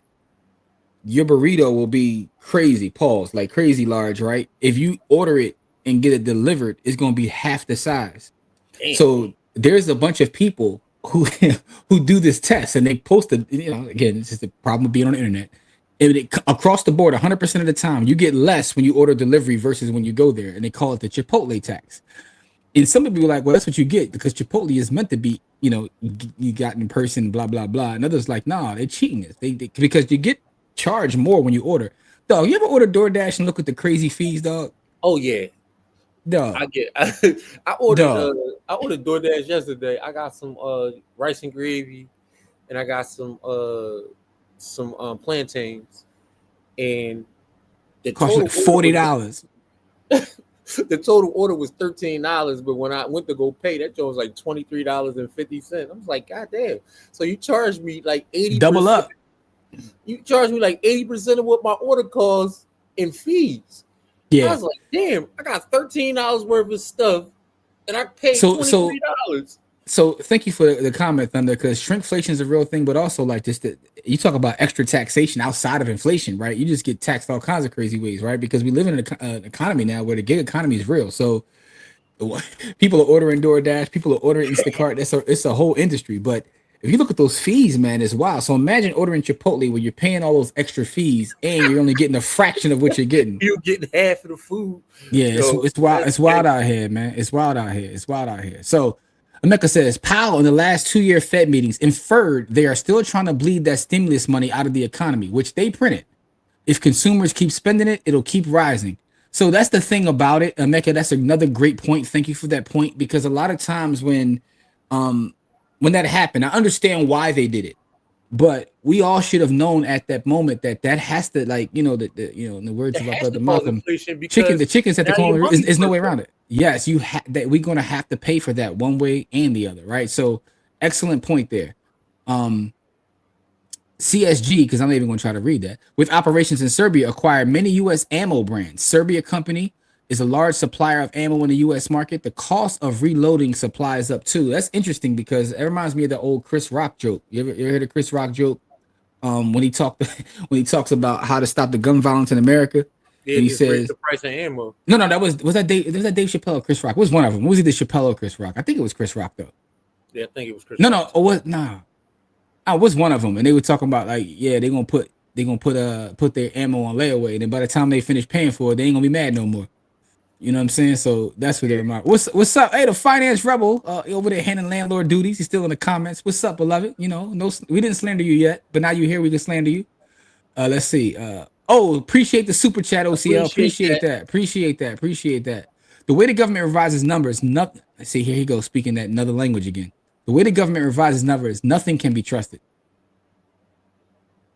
your burrito will be crazy, pause, like crazy large, right? If you order it and get it delivered, it's gonna be half the size. Damn. So there's a bunch of people who who do this test and they post it. You know, again, it's just the problem of being on the internet. Across the board, 100% of the time, you get less when you order delivery versus when you go there, and they call it the Chipotle tax. And some people are like, well, that's what you get because Chipotle is meant to be, you know, you got in person, blah blah blah. And others like, nah, they're cheating this. They because you get charged more when you order. Dog, you ever order DoorDash and look at the crazy fees, dog? Oh yeah, Dog, I get. I ordered. dog. I ordered DoorDash yesterday. I got some rice and gravy, and I got some plantains, and the Cost total like $40. the total order was $13. But when I went to go pay, that joint was like $23.50. I was like, God damn! So you charged me like 80%. Double up. You charged me like 80% of what my order costs in fees. I Yeah. was like, damn, I got $13 worth of stuff, and I paid So $23. so thank you for the comment, Thunder, because shrinkflation is a real thing, but also like just you talk about extra taxation outside of inflation, right? You just get taxed all kinds of crazy ways, right? Because we live in an economy now where the gig economy is real. So people are ordering DoorDash, people are ordering Instacart. It's a whole industry. But if you look at those fees, man, it's wild. So imagine ordering Chipotle where you're paying all those extra fees and you're only getting a fraction of what you're getting. You're getting half of the food. Yeah, it's wild. It's wild out here, man. It's wild out here. It's wild out here. So Emeka says Powell in the last 2-year Fed meetings inferred they are still trying to bleed that stimulus money out of the economy, which they printed. If consumers keep spending it, it'll keep rising. So that's the thing about it, Emeka. That's another great point. Thank you for that point, because a lot of times when that happened, I understand why they did it, but we all should have known at that moment that that has to, like, you know, in the words It of our has brother to cause Malcolm, inflation chicken, because the chickens at the now your corner money's is no way worth around more. it. Yes, that we're gonna have to pay for that one way and the other, right? So excellent point there. Um, CSG, because I'm not even going to try to read that, with operations in Serbia, acquired many U.S. ammo brands. Serbia company is a large supplier of ammo in the U.S. market. The cost of reloading supplies up too. That's interesting because it reminds me of the old Chris Rock joke. You ever heard a Chris Rock joke? When he talked when he talks about how to stop the gun violence in America, Yeah, and he just raise says, the price of ammo. "No, that was that Dave. Was that Dave Chappelle or Chris Rock? What was one of them? What was either Chappelle or Chris Rock? I think it was Chris Rock though. Yeah, I think it was Chris No, Rock. no, or what? Nah, I was one of them, and they were talking about like, yeah, they gonna put their ammo on layaway, and then by the time they finish paying for it, they ain't gonna be mad no more. You know what I'm saying? So that's what they remind. What's up? Hey, the finance rebel over there handling landlord duties. He's still in the comments. What's up, beloved? You know, no, we didn't slander you yet, but now you're here. We can slander you. Let's see. Appreciate the super chat, OCL. Appreciate Appreciate that. that. Appreciate that. Appreciate that. The way the government revises numbers, nothing. See, here he goes speaking that another language again. The way the government revises numbers, nothing can be trusted.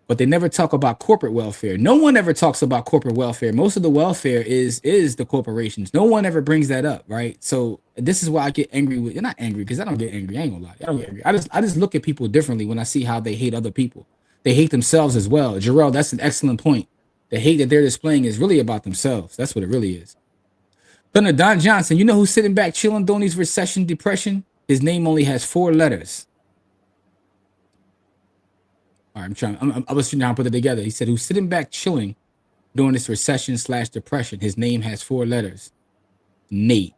But they never talk about corporate welfare. No one ever talks about corporate welfare. Most of the welfare is the corporations. No one ever brings that up, right? So this is why I get angry with. You're not angry because I don't get angry. I ain't gonna lie. I don't get angry. I just look at people differently when I see how they hate other people. They hate themselves as well. Jarrell, that's an excellent point. The hate that they're displaying is really about themselves. That's what it really is. Thunder Don Johnson, you know who's sitting back chilling during these recession depression? His name only has 4 letters. All right, I was trying to put it together. He said, who's sitting back chilling during this recession/depression? His name has 4 letters. Nate.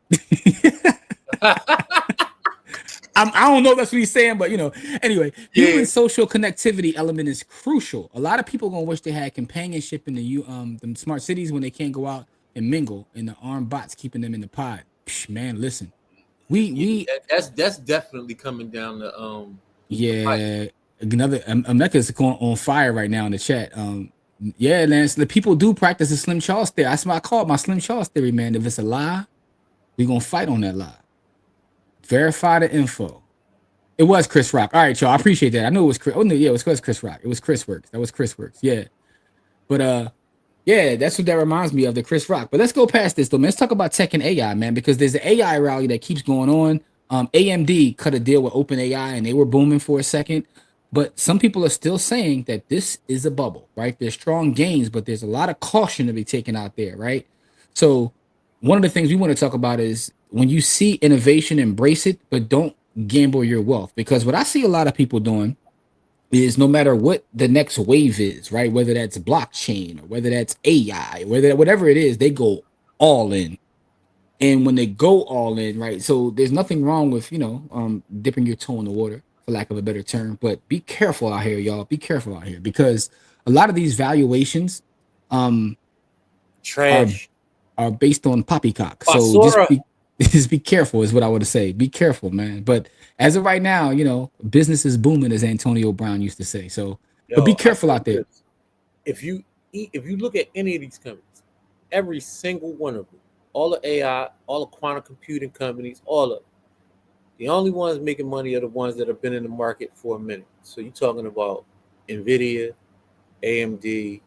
I don't know if that's what he's saying, but you know, anyway, human social connectivity element is crucial. A lot of people gonna wish they had companionship in the smart cities when they can't go out and mingle, and the armed bots keeping them in the pod. Psh, man, listen, That's definitely coming down to yeah. Another Mecca's on fire right now in the chat. Yeah, Lance, the people do practice the Slim Charles theory. That's what I call it, my Slim Charles theory, man. If it's a lie, we're gonna fight on that lie. Verify the info. It was Chris Rock. All right, y'all. I appreciate that. I know it was Chris. Oh no, yeah, it was Chris Rock. It was Chris Works. That was Chris Works. Yeah. But yeah, that's what that reminds me of, the Chris Rock. But let's go past this though, man. Let's talk about tech and AI, man, because there's an AI rally that keeps going on. AMD cut a deal with OpenAI and they were booming for a second. But some people are still saying that this is a bubble, right? There's strong gains, but there's a lot of caution to be taken out there, right? So one of the things we want to talk about is when you see innovation, embrace it, but don't gamble your wealth. Because what I see a lot of people doing is no matter what the next wave is, right? Whether that's blockchain or whether that's AI, whatever it is, they go all in. And when they go all in, right? So there's nothing wrong with, dipping your toe in the water, for lack of a better term. But be careful out here, y'all. Be careful out here because a lot of these valuations um are Trash. are based on poppycock. So Basura. just be careful is what I want to say. Be careful, man. But as of right now, business is booming, as Antonio Brown used to say. So, but be Yo, I careful tell out you there. this. If you look at any of these companies, every single one of them, all the AI, all the quantum computing companies, all of them, the only ones making money are the ones that have been in the market for a minute. So you're talking about Nvidia, AMD,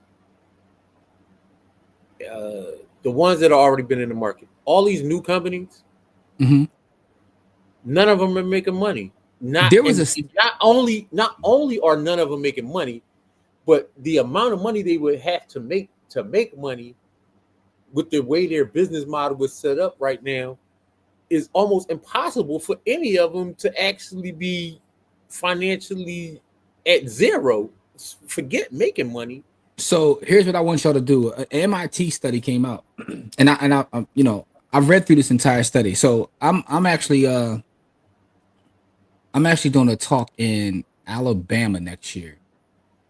the ones that have already been in the market. All these new companies, Hmm. none of them are making money. Not There was and a not only are none of them making money, but the amount of money they would have to make money with the way their business model is set up right now is almost impossible for any of them to actually be financially at zero. Forget making money. so here's what I want y'all to do. An MIT study came out, and I've read through this entire study. So I'm actually doing a talk in Alabama next year.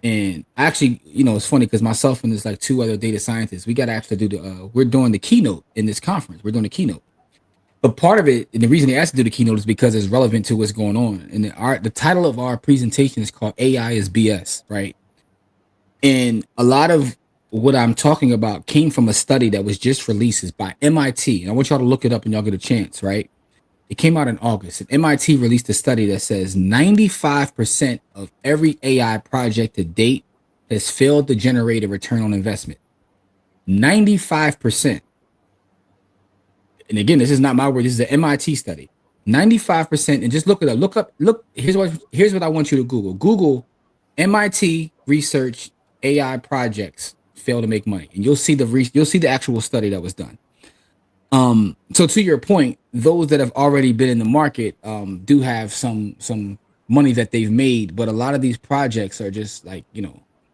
And actually, it's funny because myself and there's like two other data scientists, we got to actually do we're doing the keynote in this conference. We're doing the keynote. But part of it, and the reason they asked to do the keynote is because it's relevant to what's going on. And the title of our presentation is called AI is BS, right? And a lot of what I'm talking about came from a study that was just released is by MIT. And I want y'all to look it up and y'all get a chance, right? It came out in August, and MIT released a study that says 95% of every AI project to date has failed to generate a return on investment. 95%. And again, this is not my word. This is an MIT study. 95%. And just look it up. Look. Here's what I want you to Google. Google MIT research AI projects fail to make money, and you'll see the actual study that was done. So to your point, those that have already been in the market do have some money that they've made, but a lot of these projects are just like,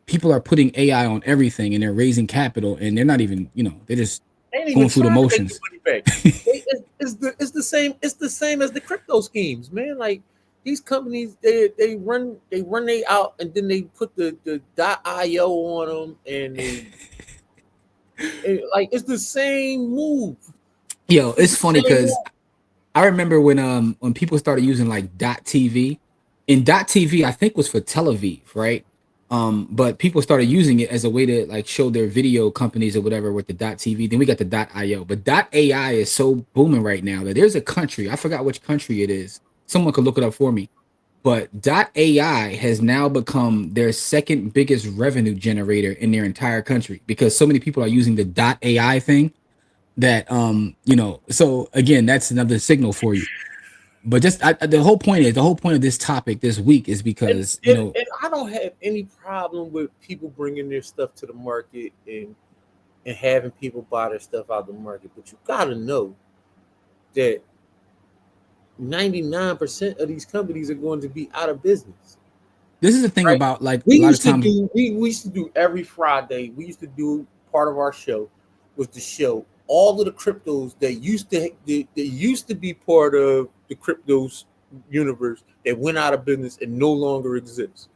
people are putting AI on everything and they're raising capital and they're not even, they're just Ain't even going through the trying to make the motions. money back. It's the same. It's the same as the crypto schemes, man. Like these companies, they run they out and then they put the .io on them, and like it's the same move. Yo, It's it's the funny same because move. I remember when people started using like dot TV, and dot TV I think was for Tel Aviv, right? But people started using it as a way to like show their video companies or whatever with the dot TV. Then we got the dot IO, but dot AI is so booming right now that there's a country, I forgot which country it is. Someone could look it up for me. But dot AI has now become their second biggest revenue generator in their entire country because so many people are using the dot AI thing that so again that's another signal for you. But just the whole point of this topic this week is And, because and and I don't have any problem with people bringing their stuff to the market and having people buy their stuff out of the market, but you gotta know that 99% of these companies are going to be out of business. this is the thing Right? about like We a lot of used to times. do we used to do every Friday. We used to do part of our show was to show all of the cryptos that used to be part of the cryptos universe that went out of business and no longer exists.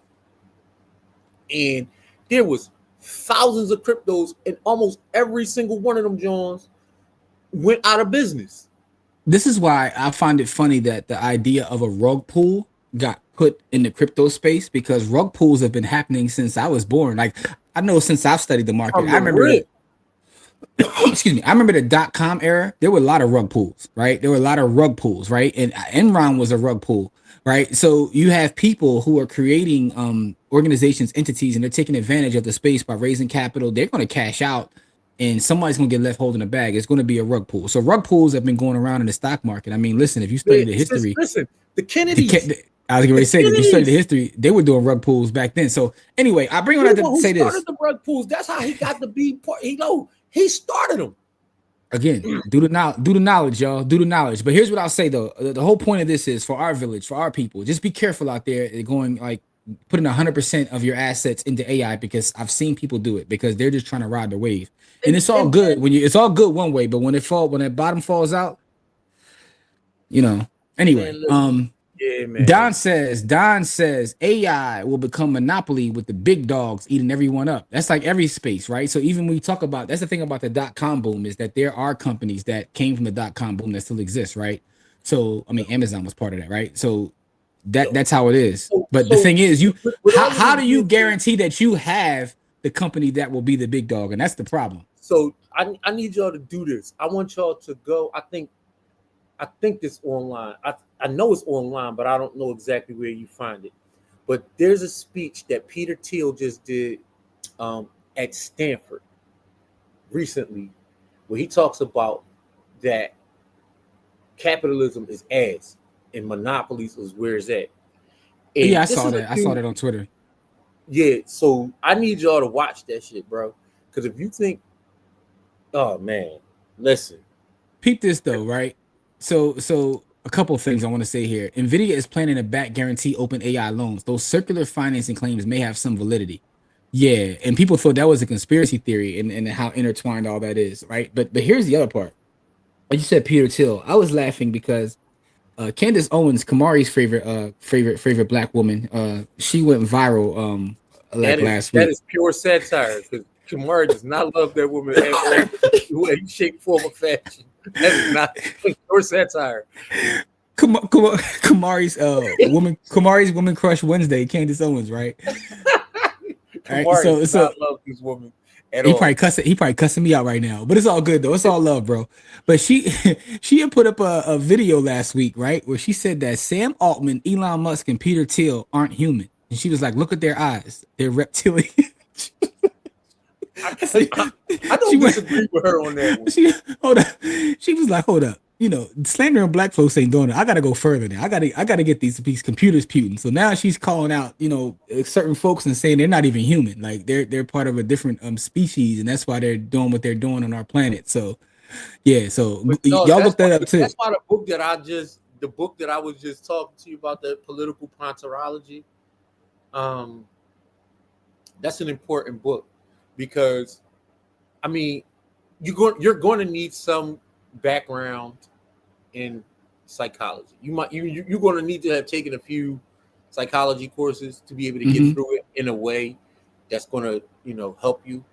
And there was thousands of cryptos, and almost every single one of them Johns went out of business. This is why I find it funny that the idea of a rug pull got put in the crypto space because rug pulls have been happening since I was born. Like I know since I've studied the market. From I the remember rip. excuse me, I remember the .com era. There were a lot of rug pulls, right? There were a lot of rug pulls, right? And Enron was a rug pull, right? So you have people who are creating organizations, entities, and they're taking advantage of the space by raising capital. They're going to cash out, and somebody's going to get left holding the bag. It's going to be a rug pull. So rug pulls have been going around in the stock market. I mean, listen, if you study the history, Listen, the the, Kennedys, I was going the to say that if you study the Kennedys, history, they were doing rug pulls back then. So anyway, I bring on he that the one to who say started this. the rug pulls. That's how he got to be part. He started them. Again, do the knowledge, y'all. Do the knowledge. But here's what I'll say though: the whole point of this is for our village, for our people. Just be careful out there, going like putting 100% of your assets into AI because I've seen people do it because they're just trying to ride the wave. And it's all and good when it's all good one way, but when that bottom falls out, you know. man, Anyway, listen, yeah, man. Don says AI will become monopoly with the big dogs eating everyone up. That's like every space, right? So even when we talk about, that's the thing about the .com boom is that there are companies that came from the .com boom that still exist, right? So I mean, Amazon was part of that, right? So Yo, that's how it is. so But the thing is, with all of how this do you being said, guarantee that you have the company that will be the big dog? And that's the problem. so I need y'all to do this. I want y'all to go. I think this online. I know it's online, but I don't know exactly where you find it. But there's a speech that Peter Thiel just did um, at Stanford recently, where he talks about that capitalism is ass and monopolies is where it's at. Yeah, And I this saw is a that. I saw dude. that on Twitter. Yeah, so I need y'all to watch that shit, bro. Because if you think, oh man, listen, Peep this though, right? So a couple of things I want to say here. Nvidia is planning to back guarantee open AI loans. Those circular financing claims may have some validity. Yeah, and people thought that was a conspiracy theory and how intertwined all that is, right? But here's the other part. Like you said, Peter Thiel. I was laughing because Candace Owens, Kamari's favorite black woman, she went viral that like is last that week. is pure satire. Because Kamara does not love that woman at all, way, shape, form, or fashion. That is not pure satire. Kamari's woman crush Wednesday, Candace Owens, right? All right, Kamari does so not love this woman at he all. probably cussing me out right now, but it's all good though. It's all love, bro. But she she had put up a video last week, right, where she said that Sam Altman, Elon Musk, and Peter Thiel aren't human, and she was like, "Look at their eyes; they're reptilian." I, See, I, I she don't went. disagree with her on that one. She hold up. She was like, "Hold up." Slandering black folks ain't doing it. I gotta go further now. I gotta get these computers puting. So now she's calling out, certain folks and saying they're not even human. Like they're part of a different species, and that's why they're doing what they're doing on our planet. So yeah, so But no, y'all look that up too. that's why the book that I was just talking to you about, the political ponterology, um, that's an important book because I mean you're going to need some background in psychology. You're going to need to have taken a few psychology courses to be able to get Hmm. through it in a way that's going to help you.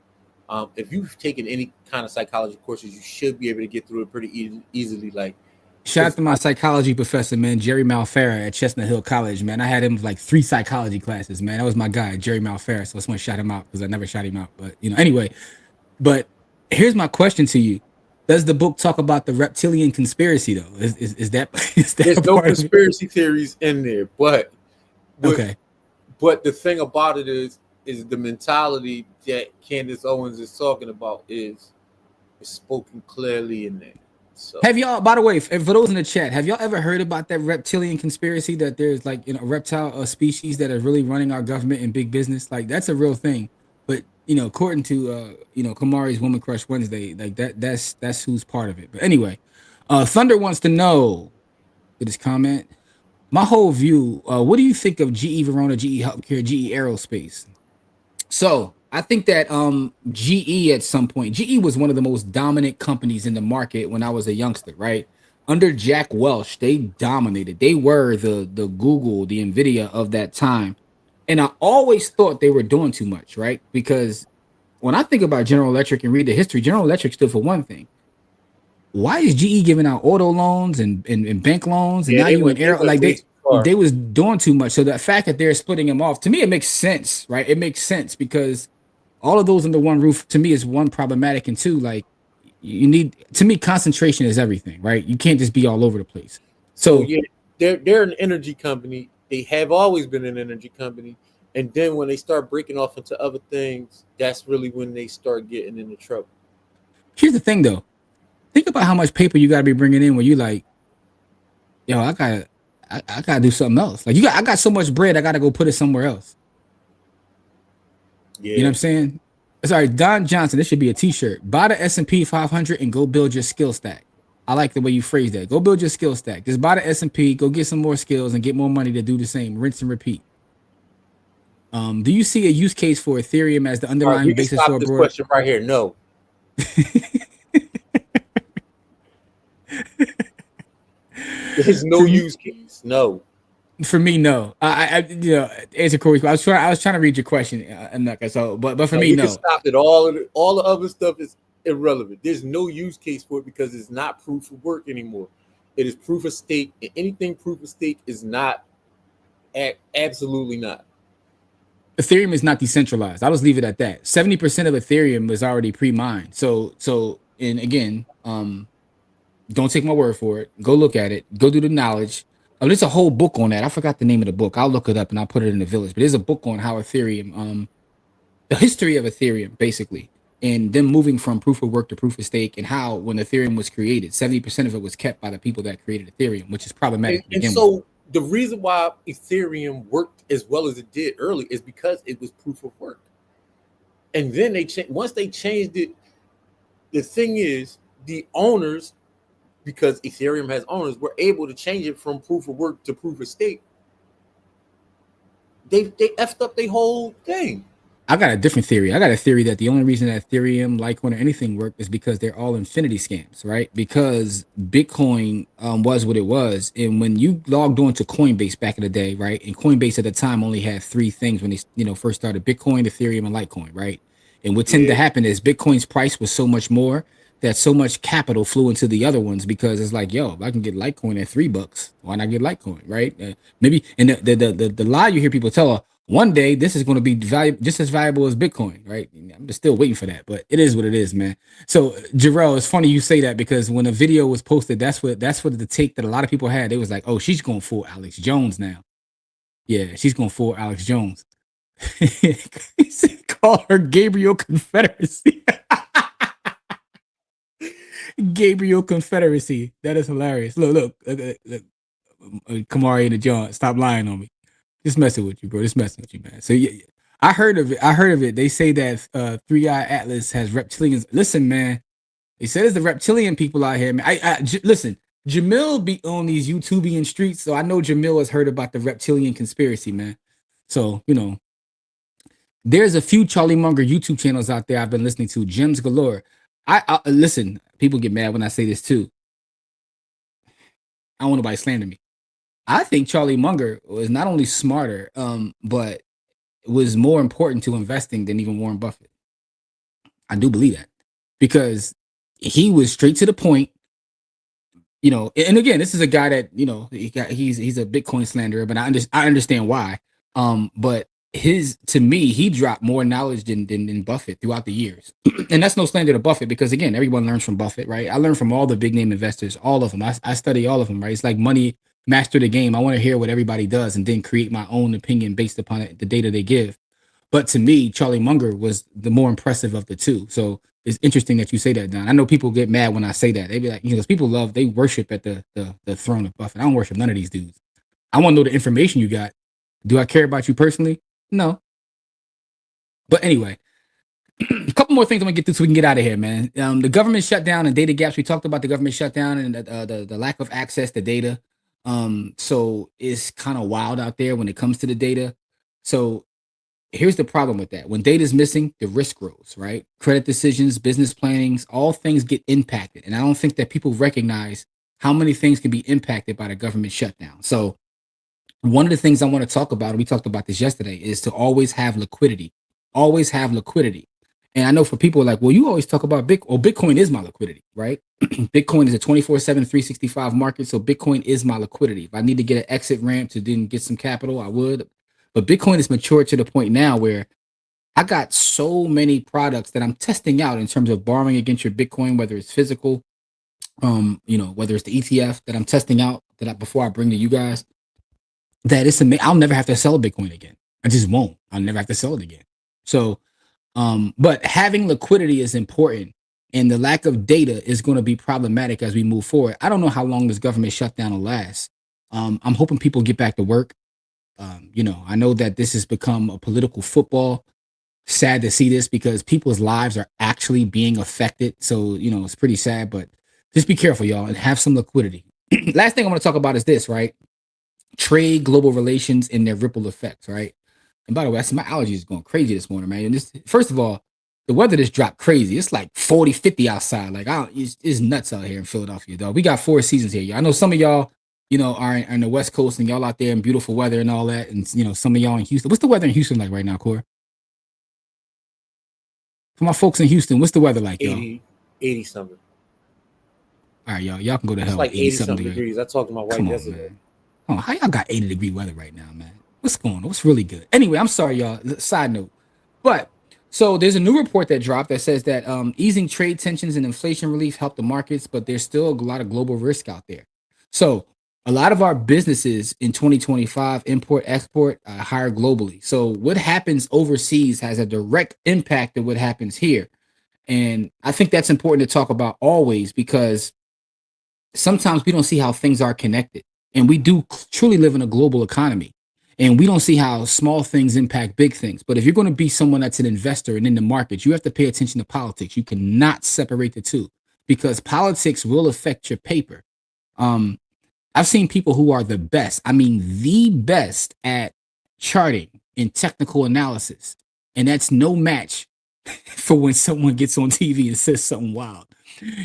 If you've taken any kind of psychology courses, you should be able to get through it pretty easily. Like, Shout out because to my psychology professor, man, Jerry Malfera at Chestnut Hill College, man. I had him like 3 psychology classes, man. That was my guy, Jerry Malfera. So I just want to shout him out because I never shot him out. But anyway. But here's my question to you: does the book talk about the reptilian conspiracy though? Is that is that a there's no part of it? conspiracy theories in there, but Okay. but the thing about it is the mentality that Candace Owens is talking about is spoken clearly in there. So Have y'all, by the way, for those in the chat, have y'all ever heard about that reptilian conspiracy that there's like reptile species that are really running our government and big business? Like that's a real thing. But according to Kamari's Woman Crush Wednesday, like that's who's part of it. But anyway, Thunder wants to know with his comment. My whole view, what do you think of GE Verona, GE Healthcare, GE Aerospace? So I think that GE at some point, GE was one of the most dominant companies in the market when I was a youngster, right? Under Jack Welch, they dominated. They were the Google, the Nvidia of that time. And I always thought they were doing too much, right? Because when I think about General Electric and read the history, General Electric stood for one thing. Why is GE giving out auto loans and bank loans, and yeah, now you in they air went like way too far. they was doing too much. So the fact that they're splitting them off, to me, it makes sense, right? It makes sense because all of those under one roof to me is one problematic, and two, like you need to me concentration is everything, right? You can't just be all over the place. So So yeah, they're an energy company. They have always been an energy company. And then when they start breaking off into other things, that's really when they start getting into trouble. here's the thing, though. Think about how much paper you got to be bringing in when you like, yo, I gotta do something else. Like I got so much bread, I gotta go put it somewhere else. You know what Yeah. I'm saying? Sorry, Don Johnson. This should be a T-shirt. Buy the S&P 500 and go build your skill stack. I like the way you phrase that. Go build your skill stack. Just buy the S&P, go get some more skills, and get more money to do the same. Rinse and repeat. Do you see a use case for Ethereum as the All right, we underlying can basis for stop a this broad? question right here. No, there's no For use case. No. for me, no. Answer Corey's. I was trying to read your question, and like so, but for No, me, we can no. stop it. All the other stuff is irrelevant. There's no use case for it because it's not proof of work anymore. It is proof of stake, and anything proof of stake is not absolutely not. Ethereum is not decentralized. I'll just leave it at that. 70% of Ethereum was already pre-mined. And again, don't take my word for it. Go look at it. Go do the knowledge. There's a whole book on that. I forgot the name of the book. I'll look it up and I'll put it in the village. But there's a book on how Ethereum, the history of Ethereum, basically, and them moving from proof of work to proof of stake, and how when Ethereum was created, 70% of it was kept by the people that created Ethereum, which is And, problematic to and begin with. so the reason why Ethereum worked as well as it did early is because it was proof of work. And then once they changed it. The thing is, the owners, because Ethereum has owners, were able to change it from proof of work to proof of stake. They effed up the whole thing. I got a different theory. I got a theory that the only reason that Ethereum, Litecoin, or anything worked is because they're all infinity scams, right? Because Bitcoin was what it was, and when you logged on to Coinbase back in the day, right? And Coinbase at the time only had three things when they, first started: Bitcoin, Ethereum, and Litecoin, right? And what tended to Yeah. happen is Bitcoin's price was so much more that so much capital flew into the other ones because it's like, yo, if I can get Litecoin at $3, why not get Litecoin, right? Maybe, and the lie you hear people tell are, one day this is going to be just as valuable as Bitcoin, right? I'm just still waiting for that, but it is what it is, man. So Jarrell, it's funny you say that because when a video was posted, that's what the take that a lot of people had. They was like, oh, she's going full Alex Jones now. Yeah, she's going full Alex Jones. Call her Gabriel Confederacy. Gabriel Confederacy. That is hilarious. Look. Kamari and the John, stop lying on me. Just messing with you, bro. Just messing with you, man. So yeah, I heard of it. I heard of it. They say that Three Eye Atlas has reptilians. Listen, man. They said it's the reptilian people out here, man. Listen. Jamil be on these YouTubian streets, so I know Jamil has heard about the reptilian conspiracy, man. So there's a few Charlie Munger YouTube channels out there I've been listening to. Gems galore. I listen. People get mad when I say this too. I don't want nobody slander me. I think Charlie Munger was not only smarter, but was more important to investing than even Warren Buffett. I do believe that because he was straight to the point. And again, this is a guy that he's a Bitcoin slanderer, but I understand why. But to me, he dropped more knowledge than Buffett throughout the years, and that's no slander to Buffett because again, everyone learns from Buffett, right? I learn from all the big name investors, all of them. I study all of them, right? It's like money master the game. I want to hear what everybody does and then create my own opinion based upon it, the data they give. But to me, Charlie Munger was the more impressive of the two. So it's interesting that you say that, Don. I know people get mad when I say that. They be like, because people they worship at the throne of Buffett. I don't worship none of these dudes. I want to know the information you got. Do I care about you personally? No. But anyway, a couple more things I'm gonna get through so we can get out of here, man. The government shutdown and data gaps. We talked about the government shutdown and the lack of access to data. So it's kind of wild out there when it comes to the data. So here's the problem with that. When data is missing, the risk grows, right? Credit decisions, business plannings, all things get impacted. And I don't think that people recognize how many things can be impacted by the government shutdown. So one of the things I want to talk about, and we talked about this yesterday, is to always have liquidity. Always have liquidity. And I know for people like, well, you always talk about Bitcoin. Well, Bitcoin is my liquidity, right? Bitcoin is a 24/7, 365 market. So Bitcoin is my liquidity. If I need to get an exit ramp to then get some capital, I would. But Bitcoin is matured to the point now where I got so many products that I'm testing out in terms of borrowing against your Bitcoin, whether it's physical, whether it's the ETF that I'm testing out before I bring to you guys, that it's amazing. I'll never have to sell a Bitcoin again. I just won't. I'll never have to sell it again. So, but having liquidity is important, and the lack of data is going to be problematic as we move forward. I don't know how long this government shutdown will last. I'm hoping people get back to work. I know that this has become a political football. Sad to see this because people's lives are actually being affected. So, it's pretty sad, but just be careful, y'all, and have some liquidity. Last thing I want to talk about is this, right? Trade, global relations, and their ripple effects, right? And by the way, I see my allergies is going crazy this morning, man. And this, first of all, the weather just dropped crazy. It's like 40, 50 outside. Like, it's nuts out here in Philadelphia, dog. We got 4 seasons here. I know some of y'all, are in the West Coast and y'all out there in beautiful weather and all that. And, some of y'all in Houston. What's the weather in Houston like right now, Core? For my folks in Houston, what's the weather like, y'all? 80 something. All right, y'all. Y'all can go to It's hell. like 80 something degrees. degrees. I talked to my wife yesterday. Man. Oh, how y'all got 80-degree weather right now, man? What's going on? What's really good? Anyway, I'm sorry, y'all. Side note. But so there's a new report that dropped that says that easing trade tensions and inflation relief help the markets, but there's still a lot of global risk out there. So a lot of our businesses in 2025, import, export, hire globally. So what happens overseas has a direct impact of what happens here. And I think that's important to talk about always, because sometimes we don't see how things are connected. And we do truly live in a global economy. And we don't see how small things impact big things. But if you're going to be someone that's an investor and in the markets, you have to pay attention to politics. You cannot separate the two, because politics will affect your paper. I've seen people who are the best, I mean, the best at charting and technical analysis. And that's no match for when someone gets on TV and says something wild.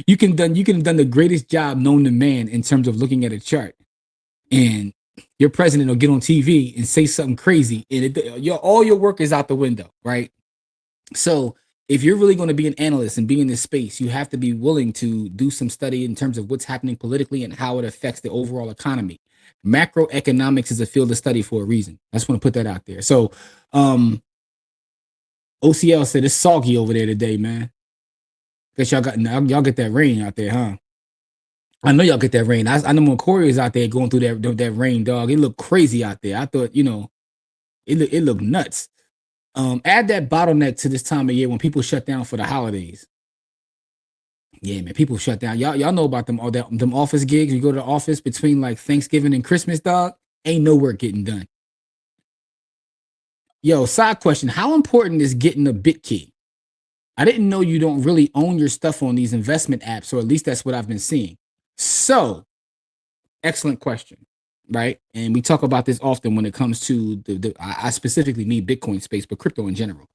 You can have done the greatest job known to man in terms of looking at a chart, and your president will get on TV and say something crazy, and all your work is out the window, right? So if you're really going to be an analyst and be in this space, you have to be willing to do some study in terms of what's happening politically and how it affects the overall economy. Macroeconomics is a field of study for a reason. I just want to put that out there. So OCL said it's soggy over there today, man. Guess y'all get that rain out there, huh? I know y'all get that rain. I know when Corey is out there going through that rain, dog. It looked crazy out there. I thought, it looked nuts. Add that bottleneck to this time of year when people shut down for the holidays. Yeah, man, people shut down. Y'all know about them office gigs. You go to the office between like Thanksgiving and Christmas, dog. Ain't no work getting done. Yo, side question: how important is getting a bit key? I didn't know you don't really own your stuff on these investment apps, or at least that's what I've been seeing. So, excellent question, right? And we talk about this often when it comes to I specifically mean Bitcoin space, but crypto in general.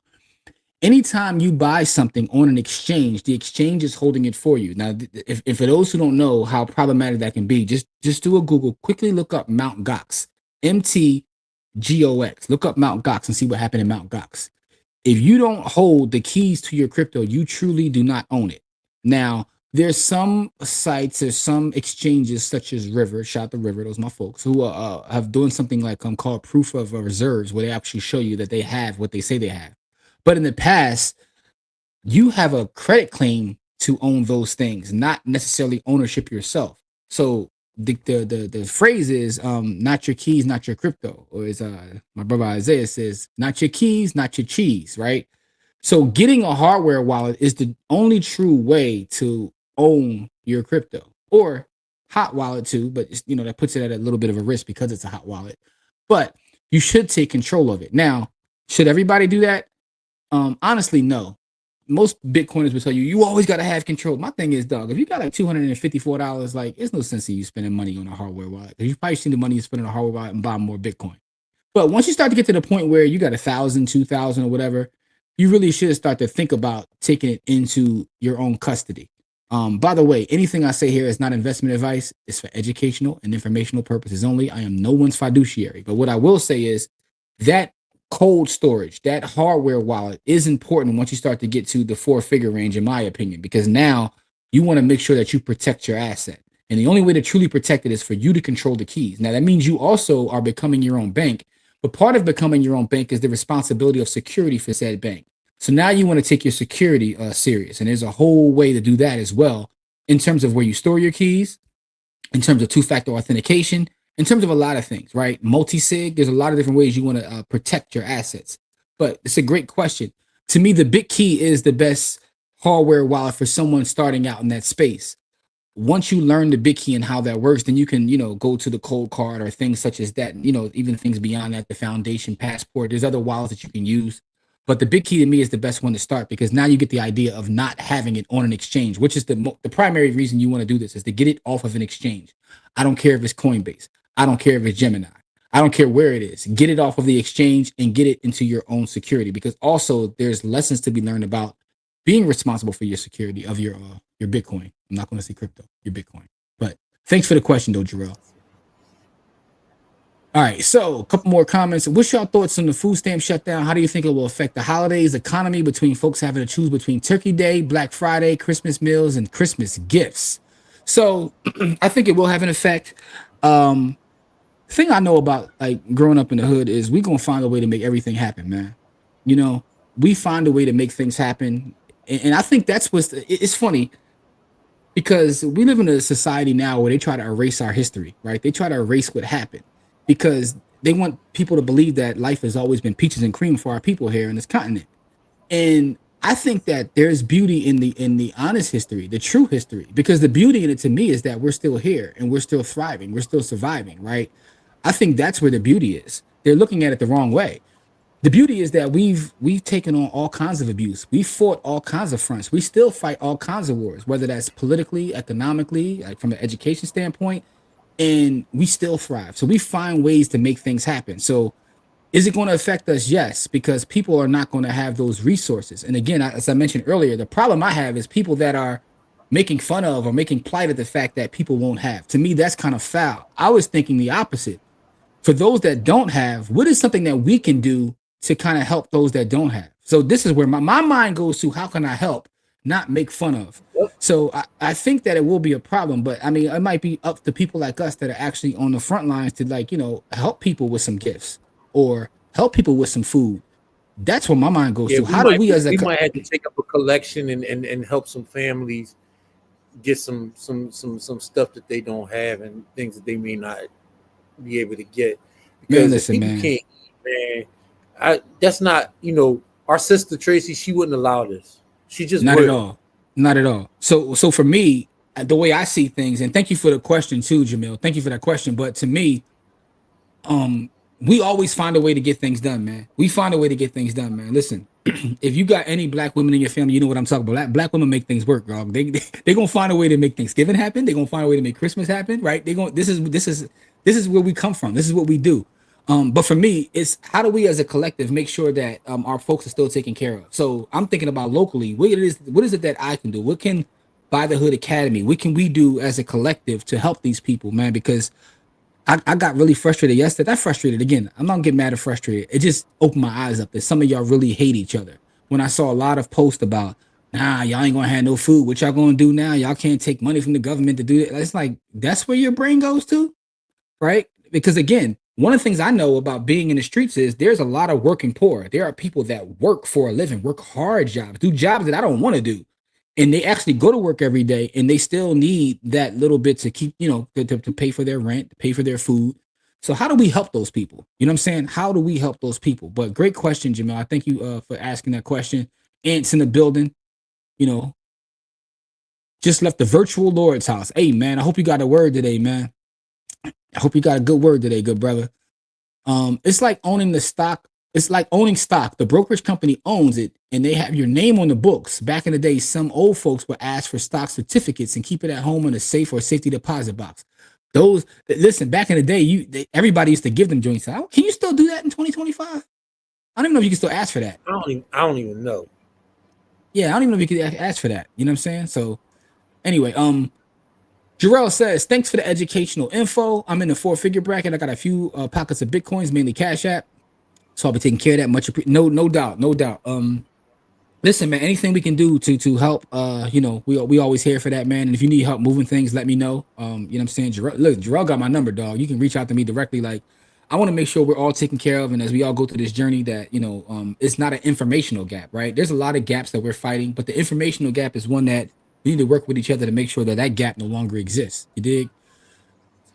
Anytime you buy something on an exchange, the exchange is holding it for you. Now, if for those who don't know how problematic that can be, just do a Google, quickly look up Mount Gox, MTGOX. Look up Mount Gox and see what happened in Mount Gox. If you don't hold the keys to your crypto, you truly do not own it. Now, there's some sites or some exchanges such as River, shout out to River, those are my folks, who have doing something like called proof of reserves, where they actually show you that they have what they say they have. But in the past, you have a credit claim to own those things, not necessarily ownership yourself. So the phrase is not your keys, not your crypto, or as my brother Isaiah says, not your keys, not your cheese, right? So getting a hardware wallet is the only true way to own your crypto, or hot wallet too, but that puts it at a little bit of a risk because it's a hot wallet. But you should take control of it. Now, should everybody do that? Honestly, no. Most Bitcoiners will tell you always got to have control. My thing is, dog, if you got like $254, like, it's no sense in you spending money on a hardware wallet. You've probably seen the money you spend on a hardware wallet and buy more Bitcoin. But once you start to get to the point where you got 1,000, 2,000 or whatever, you really should start to think about taking it into your own custody. By the way, anything I say here is not investment advice. It's for educational and informational purposes only. I am no one's fiduciary. But what I will say is that cold storage, that hardware wallet is important once you start to get to the 4-figure range, in my opinion, because now you want to make sure that you protect your asset. And the only way to truly protect it is for you to control the keys. Now, that means you also are becoming your own bank. But part of becoming your own bank is the responsibility of security for said bank. So now you want to take your security serious. And there's a whole way to do that as well, in terms of where you store your keys, in terms of 2-factor authentication, in terms of a lot of things, right? Multi-sig, there's a lot of different ways you want to protect your assets. But it's a great question. To me, the BitKey is the best hardware wallet for someone starting out in that space. Once you learn the BitKey and how that works, then you can, go to the cold card or things such as that, even things beyond that, the foundation, passport. There's other wallets that you can use. But the BitKey to me is the best one to start, because now you get the idea of not having it on an exchange, which is the primary reason you want to do this, is to get it off of an exchange. I don't care if it's Coinbase. I don't care if it's Gemini. I don't care where it is. Get it off of the exchange and get it into your own security, because also there's lessons to be learned about being responsible for your security of your Bitcoin. I'm not going to say crypto, your Bitcoin. But thanks for the question, though, Jarrell. All right, so a couple more comments. What's your thoughts on the food stamp shutdown? How do you think it will affect the holidays, economy, between folks having to choose between Turkey Day, Black Friday, Christmas meals, and Christmas gifts? So I think it will have an effect. Um, thing I know about like growing up in the hood is we gonna find a way to make everything happen, man. You know, we find a way to make things happen, and I think that's it's funny because we live in a society now where they try to erase our history, right? They try to erase what happened because they want people to believe that life has always been peaches and cream for our people here in this continent. And I think that there's beauty in the honest history, the true history, because the beauty in it to me is that we're still here and we're still thriving, we're still surviving, right? I think that's where the beauty is. They're looking at it the wrong way. The beauty is that we've taken on all kinds of abuse. We fought all kinds of fronts. We still fight all kinds of wars, whether that's politically, economically, like from an education standpoint, and we still thrive. So we find ways to make things happen. So is it going to affect us? Yes, because people are not going to have those resources. And again, as I mentioned earlier, the problem I have is people that are making fun of or making plight of the fact that people won't have. To me, that's kind of foul. I was thinking the opposite. For those that don't have, what is something that we can do to kind of help those that don't have? So this is where my mind goes to, how can I help, not make fun of? So I think that it will be a problem, but I mean, it might be up to people like us that are actually on the front lines to, like, help people with some gifts or help people with some food. That's where my mind goes Yeah, to. How do we as a we might have to take up a collection and help some families get some stuff that they don't have and things that they may not be able to get, because man, if listen, people man, can't, man, that's not, our sister Tracy, she wouldn't allow this. She just not at will. all. Not at all. So for me, the way I see things, and thank you for the question too, Jamil. Thank you for that question. But to me, um we always find a way to get things done, man. We find a way to get things done, man. Listen, if you got any black women in your family, you know what I'm talking about. Black women make things work, dog. They gonna find a way to make Thanksgiving happen. They gonna find a way to make Christmas happen, right? They going this is where we come from. This is what we do. But for me, it's how do we as a collective make sure that our folks are still taken care of. So I'm thinking about locally. What is it that I can do? What can By the Hood Academy? What can we do as a collective to help these people, man? Because I got really frustrated yesterday. Not frustrated again. I'm not getting mad or frustrated. It just opened my eyes up that some of y'all really hate each other. When I saw a lot of posts about, nah, y'all ain't gonna have no food. What y'all gonna do now? Y'all can't take money from the government to do it. It's like that's where your brain goes to, right? Because again, one of the things I know about being in the streets is there's a lot of working poor. There are people that work for a living, work hard jobs, do jobs that I don't want to do, and they actually go to work every day and they still need that little bit to keep, to pay for their rent, to pay for their food. So how do we help those people? You know what I'm saying? How do we help those people? But great question, Jamil. I thank you for asking that question. Ants in the building, you know, just left the virtual Lord's house. Hey man, I hope you got a word today, man. I hope you got a good word today, good brother. It's like owning the stock. It's like owning stock. The brokerage company owns it and they have your name on the books. Back in the day, some old folks would ask for stock certificates and keep it at home in a safe or safety deposit box. Listen, back in the day, everybody used to give them joints. Can you still do that in 2025? I don't even know if you can still ask for that. I don't even know. Yeah, I don't even know if you can ask for that. You know what I'm saying? So anyway, Jarrell says, thanks for the educational info. I'm in the 4-figure bracket. I got a few pockets of Bitcoins, mainly Cash App. So I'll be taking care of that. No doubt, no doubt. Listen, man, anything we can do to help, we always here for that, man. And if you need help moving things, let me know. You know what I'm saying? Jarrell got my number, dog. You can reach out to me directly. Like, I want to make sure we're all taken care of, and as we all go through this journey, that it's not an informational gap, right? There's a lot of gaps that we're fighting, but the informational gap is one that we need to work with each other to make sure that gap no longer exists. You dig?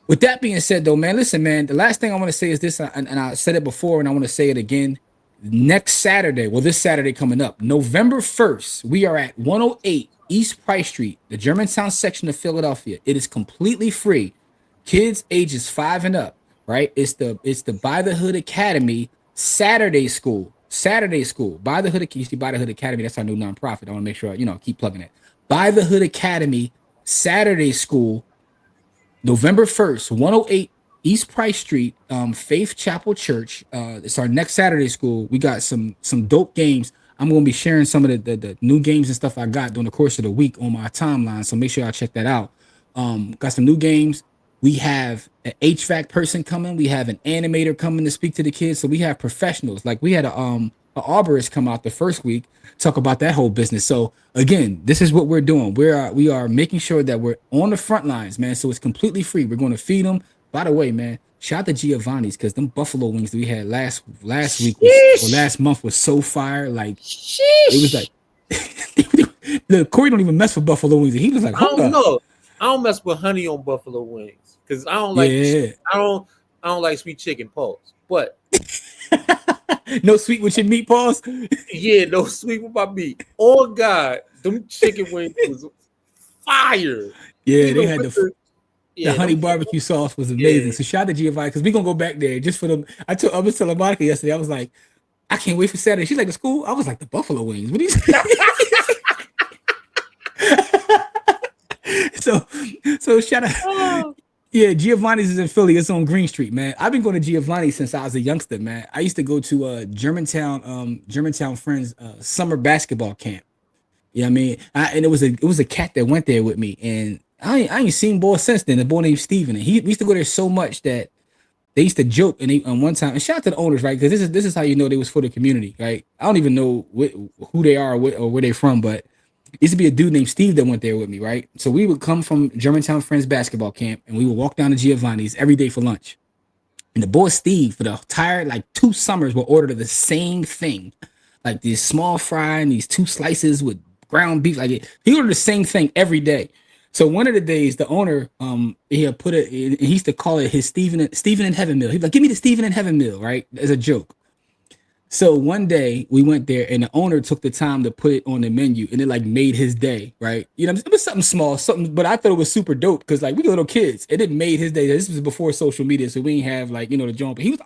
With that being said, though, man, listen, man, the last thing I want to say is this, and I said it before, and I want to say it again. Next Saturday, this Saturday coming up, November 1st, we are at 108 East Price Street, the Germantown section of Philadelphia. It is completely free. Kids ages 5 and up, right? It's the By the Hood Academy Saturday school. Saturday school. By the Hood, you see By the Hood Academy, that's our new nonprofit. I want to make sure, keep plugging it. By the Hood Academy Saturday school, November 1st, 108 East Price Street, Faith Chapel Church. It's our next Saturday school. We got some dope games. I'm gonna be sharing some of the new games and stuff I got during the course of the week on my timeline. So make sure y'all check that out. Got some new games. We have an HVAC person coming. We have an animator coming to speak to the kids. So we have professionals. Like we had a arborist come out the first week, talk about that whole business. So again, this is what we're doing. We are making sure that we're on the front lines, man. So it's completely free. We're going to feed them. By the way, man, shout out to Giovanni's because them buffalo wings that we had last week was or Sheesh. last month was so fire. Like it was Sheesh. like the Corey don't even mess with buffalo wings. And he was like, I hold don't up. know. I don't mess with honey on buffalo wings because I don't like. Yeah. I don't like sweet chicken pulse. But No sweet with your meatballs. yeah, no sweet with my meat. Oh God, them chicken wings was fire. Yeah, they Even had with the honey them, barbecue sauce was amazing. yeah. So shout out to Giovanni because we're gonna go back there just for them. I was telling Monica yesterday, I was like, I can't wait for Saturday. She's like, the school? I was like, the buffalo wings. What do you so shout out. Oh, Yeah, Giovanni's is in Philly. It's on Green Street, man. I've been going to Giovanni since I was a youngster, man. I used to go to Germantown Friends summer basketball camp. You know what I mean? And it was a cat that went there with me, and I ain't seen boy since then. A boy named Steven. And we used to go there so much that they used to joke. And one time, and shout out to the owners, right? Because this is how you know they was for the community, right? I don't even know who they are or where they're from, but used to be a dude named Steve that went there with me, right? So we would come from Germantown Friends basketball camp, and we would walk down to Giovanni's every day for lunch. And the boy Steve, for the entire like 2 summers, will order the same thing, like this small fry and these 2 slices with ground beef. Like he ordered the same thing every day. So one of the days, the owner, he had put it. He used to call it his Stephen in Heaven meal. He'd like, give me the Stephen in Heaven meal, right? As a joke. So one day we went there and the owner took the time to put it on the menu and it like made his day, right? You know, it was something small, something, but I thought it was super dope because like we little kids, it didn't made his day. This was before social media, so we didn't have like the joint. But he was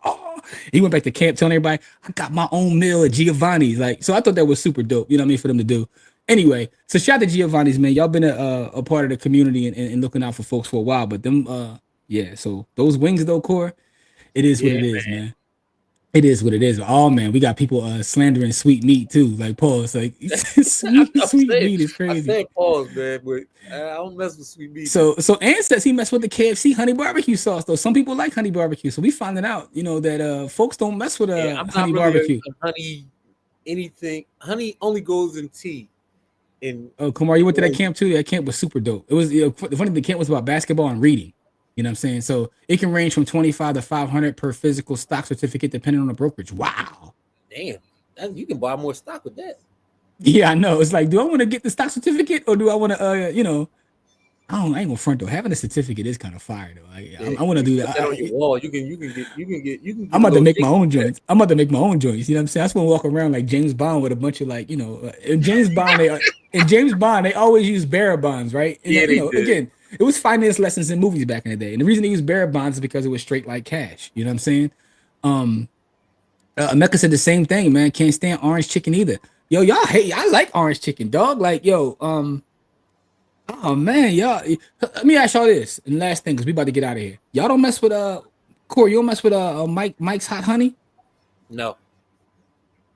he went back to camp telling everybody, I got my own meal at Giovanni's. Like, so I thought that was super dope. You know what I mean, for them to do. Anyway, so shout out to Giovanni's, man. Y'all been a part of the community and looking out for folks for a while. But them, yeah. So those wings though, Core, it is what yeah, it is, man. It is what it is. Oh man, we got people slandering sweet meat too. Like pause. Like sweet meat is I crazy. said pause, man, but I don't mess with sweet meat. So Ann says he messed with the KFC honey barbecue sauce though. Some people like honey barbecue, so we finding out, that folks don't mess with Yeah, I'm honey not really barbecue. a honey anything. Honey only goes in tea. And Oh, Kumar, you went to that camp too. That camp was super dope. It was the funny. The camp was about basketball and reading. You know what I'm saying? So it can range from 25 to 500 per physical stock certificate, depending on the brokerage. Wow. damn, you can buy more stock with that. Yeah, I know. It's like, do I want to get the stock certificate or do I want to, I ain't gonna front though. Having a certificate is kind of fire though. I want to You do put that. that on your wall. You can get I'm a about to little make my shaky own with that. joints. I'm about to make my own joints. You know what I'm saying? I just want to walk around like James Bond with a bunch of like, in James Bond, they always use bearer bonds, right? And Yeah, they did. again, it was finance lessons in movies back in the day. And the reason they used bearer bonds is because it was straight like cash. You know what I'm saying? Um, Mecca said the same thing, man. Can't stand orange chicken either. Yo, y'all hate. I like orange chicken, dog. Like, yo, oh man, y'all. Let me ask y'all this, and last thing, because we about to get out of here. Y'all don't mess with Corey. You don't mess with Mike's hot honey. No,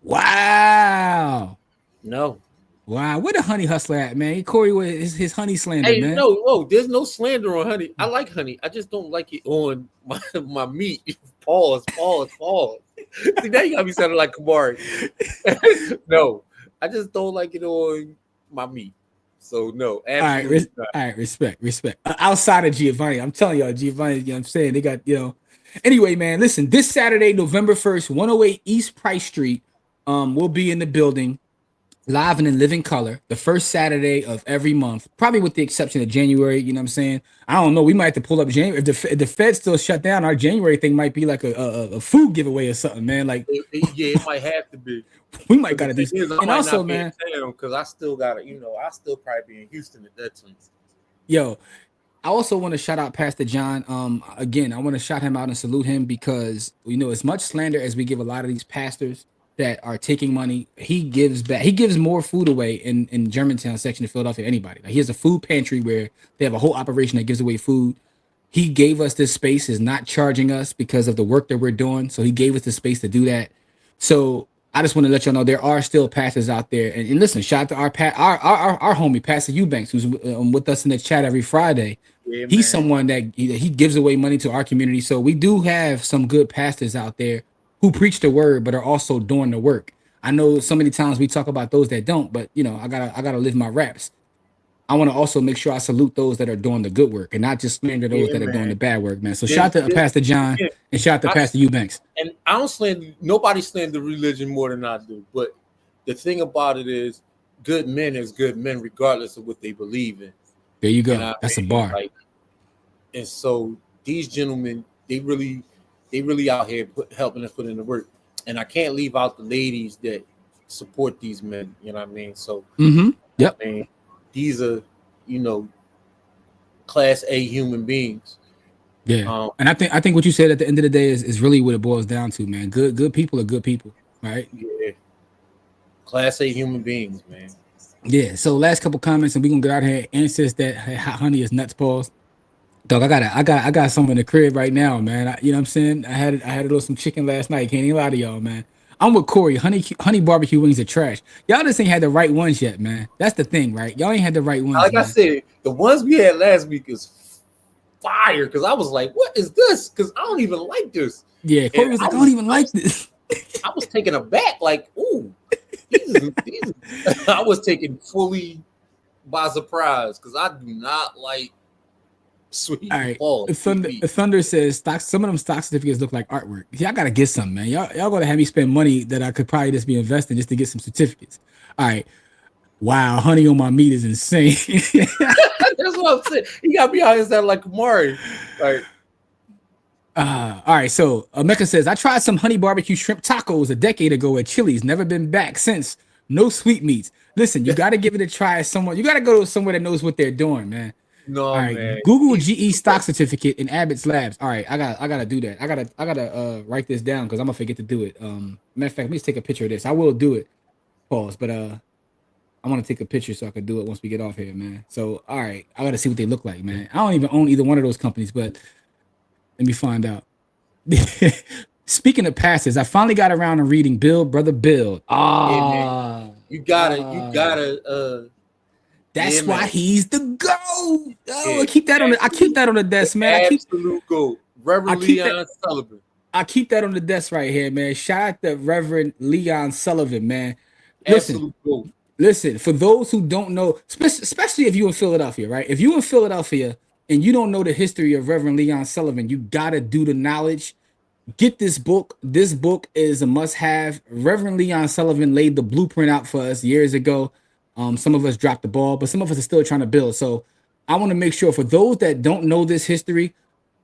Wow, no. wow. Where the honey hustler at, man? Corey with his honey slander, Hey, man. no, whoa, there's no slander on honey. I like honey. I just don't like it on my meat. Pause, pause, pause. See, now you got me sounding like Kamari. No, I just don't like it on my meat. So no, absolutely not. All right, respect. Outside of Giovanni, I'm telling y'all, Giovanni. You know what I'm saying? They got. Anyway, man, listen. This Saturday, November 1st, 108 East Price Street. We'll be in the building. Live and in living color, the first Saturday of every month, probably with the exception of January. You know what I'm saying? I don't know. We might have to pull up January. If the Fed still shut down, our January thing might be like a food giveaway or something, man. Like Yeah, it might have to be. we might But gotta the do. thing is, I And might also, not be in man, town because I still gotta, I still probably be in Houston at that time. yo, I also want to shout out Pastor John. Again, I want to shout him out and salute him because as much slander as we give a lot of these pastors that are taking money, he gives back. He gives more food away in Germantown section of Philadelphia than anybody. Like he has a food pantry where they have a whole operation that gives away food. He gave us this space, is not charging us because of the work that we're doing. So he gave us the space to do that. So I just want to let y'all know there are still pastors out there. And listen, shout out to our homie, Pastor Eubanks, who's with us in the chat every Friday. Yeah, He's man. someone that he gives away money to our community. So we do have some good pastors out there who preach the word, but are also doing the work. I know so many times we talk about those that don't, but I gotta live my raps. I want to also make sure I salute those that are doing the good work and not just slander those Yeah, that are doing man. the bad work, man. So shout Then, out to then, Pastor John again, and shout out to I Pastor Eubanks. and I don't slander nobody slander religion more than I do. But the thing about it is, good men is good men regardless of what they believe in. There you And go. I That's a mean, bar. like, and so these gentlemen, they really out here helping us put in the work. And I can't leave out the ladies that support these men. You know what I mean? So Mm-hmm. Yep. I mean, these are, you know, class A human beings. Yeah. Um, And I think what you said at the end of the day is really what it boils down to, man. Good people are good people, right? yeah, class A human beings, man. Yeah. So last couple comments and we're gonna get out here and says that hot honey is nuts pause. Dog, I got some in the crib right now, man. You know what I'm saying? I had a little some chicken last night. Can't even lie to y'all, man. I'm with Corey. Honey barbecue wings are trash. Y'all just ain't had the right ones yet, man. That's the thing, right? Y'all ain't had the right ones, Like I man. said, the ones we had last week is fire because I was like, "What is this?" Because I don't even like this, Yeah, and Corey was like, I don't even like this. I was taken aback, like, "Ooh, these." I was taken fully by surprise because I do not like sweet All right. balls. Thunder says stock. Some of them stock certificates look like artwork. Y'all gotta get some, man. Y'all gonna have me spend money that I could probably just be investing just to get some certificates. All right. Wow, honey on my meat is insane. That's what I'm saying. He got me out here sounding like Kamari. Like, All right. So Mecca says I tried some honey barbecue shrimp tacos a decade ago at Chili's. Never been back since. No sweetmeats. Listen, you got to give it a try. Someone you got to go to somewhere that knows what they're doing, man. All no, right. man. Google GE stock certificate in Abbott's Labs. All right. I gotta do that. I gotta write this down because I'm gonna forget to do it. Matter of fact, let me just take a picture of this. I will do it. Pause. But I want to take a picture so I can do it once we get off here, man. So all right, I gotta see what they look like, man. I don't even own either one of those companies, but let me find out. Speaking of pastors, I finally got around to reading Build, Brother Build. Yeah, man. You gotta. That's Yeah, why man. he's the GOAT. Oh, Yeah, I keep that on I keep that on the desk, man. absolute goat. Reverend I keep Leon Sullivan. I keep that on the desk right here, man. Shout out to Reverend Leon Sullivan, man. Listen, Absolute goat. listen, for those who don't know, especially if you in Philadelphia, right? If you in Philadelphia and you don't know the history of Reverend Leon Sullivan, you gotta do the knowledge. Get this book. This book is a must-have. Reverend Leon Sullivan laid the blueprint out for us years ago. Some of us dropped the ball, but some of us are still trying to build. So I want to make sure for those that don't know this history,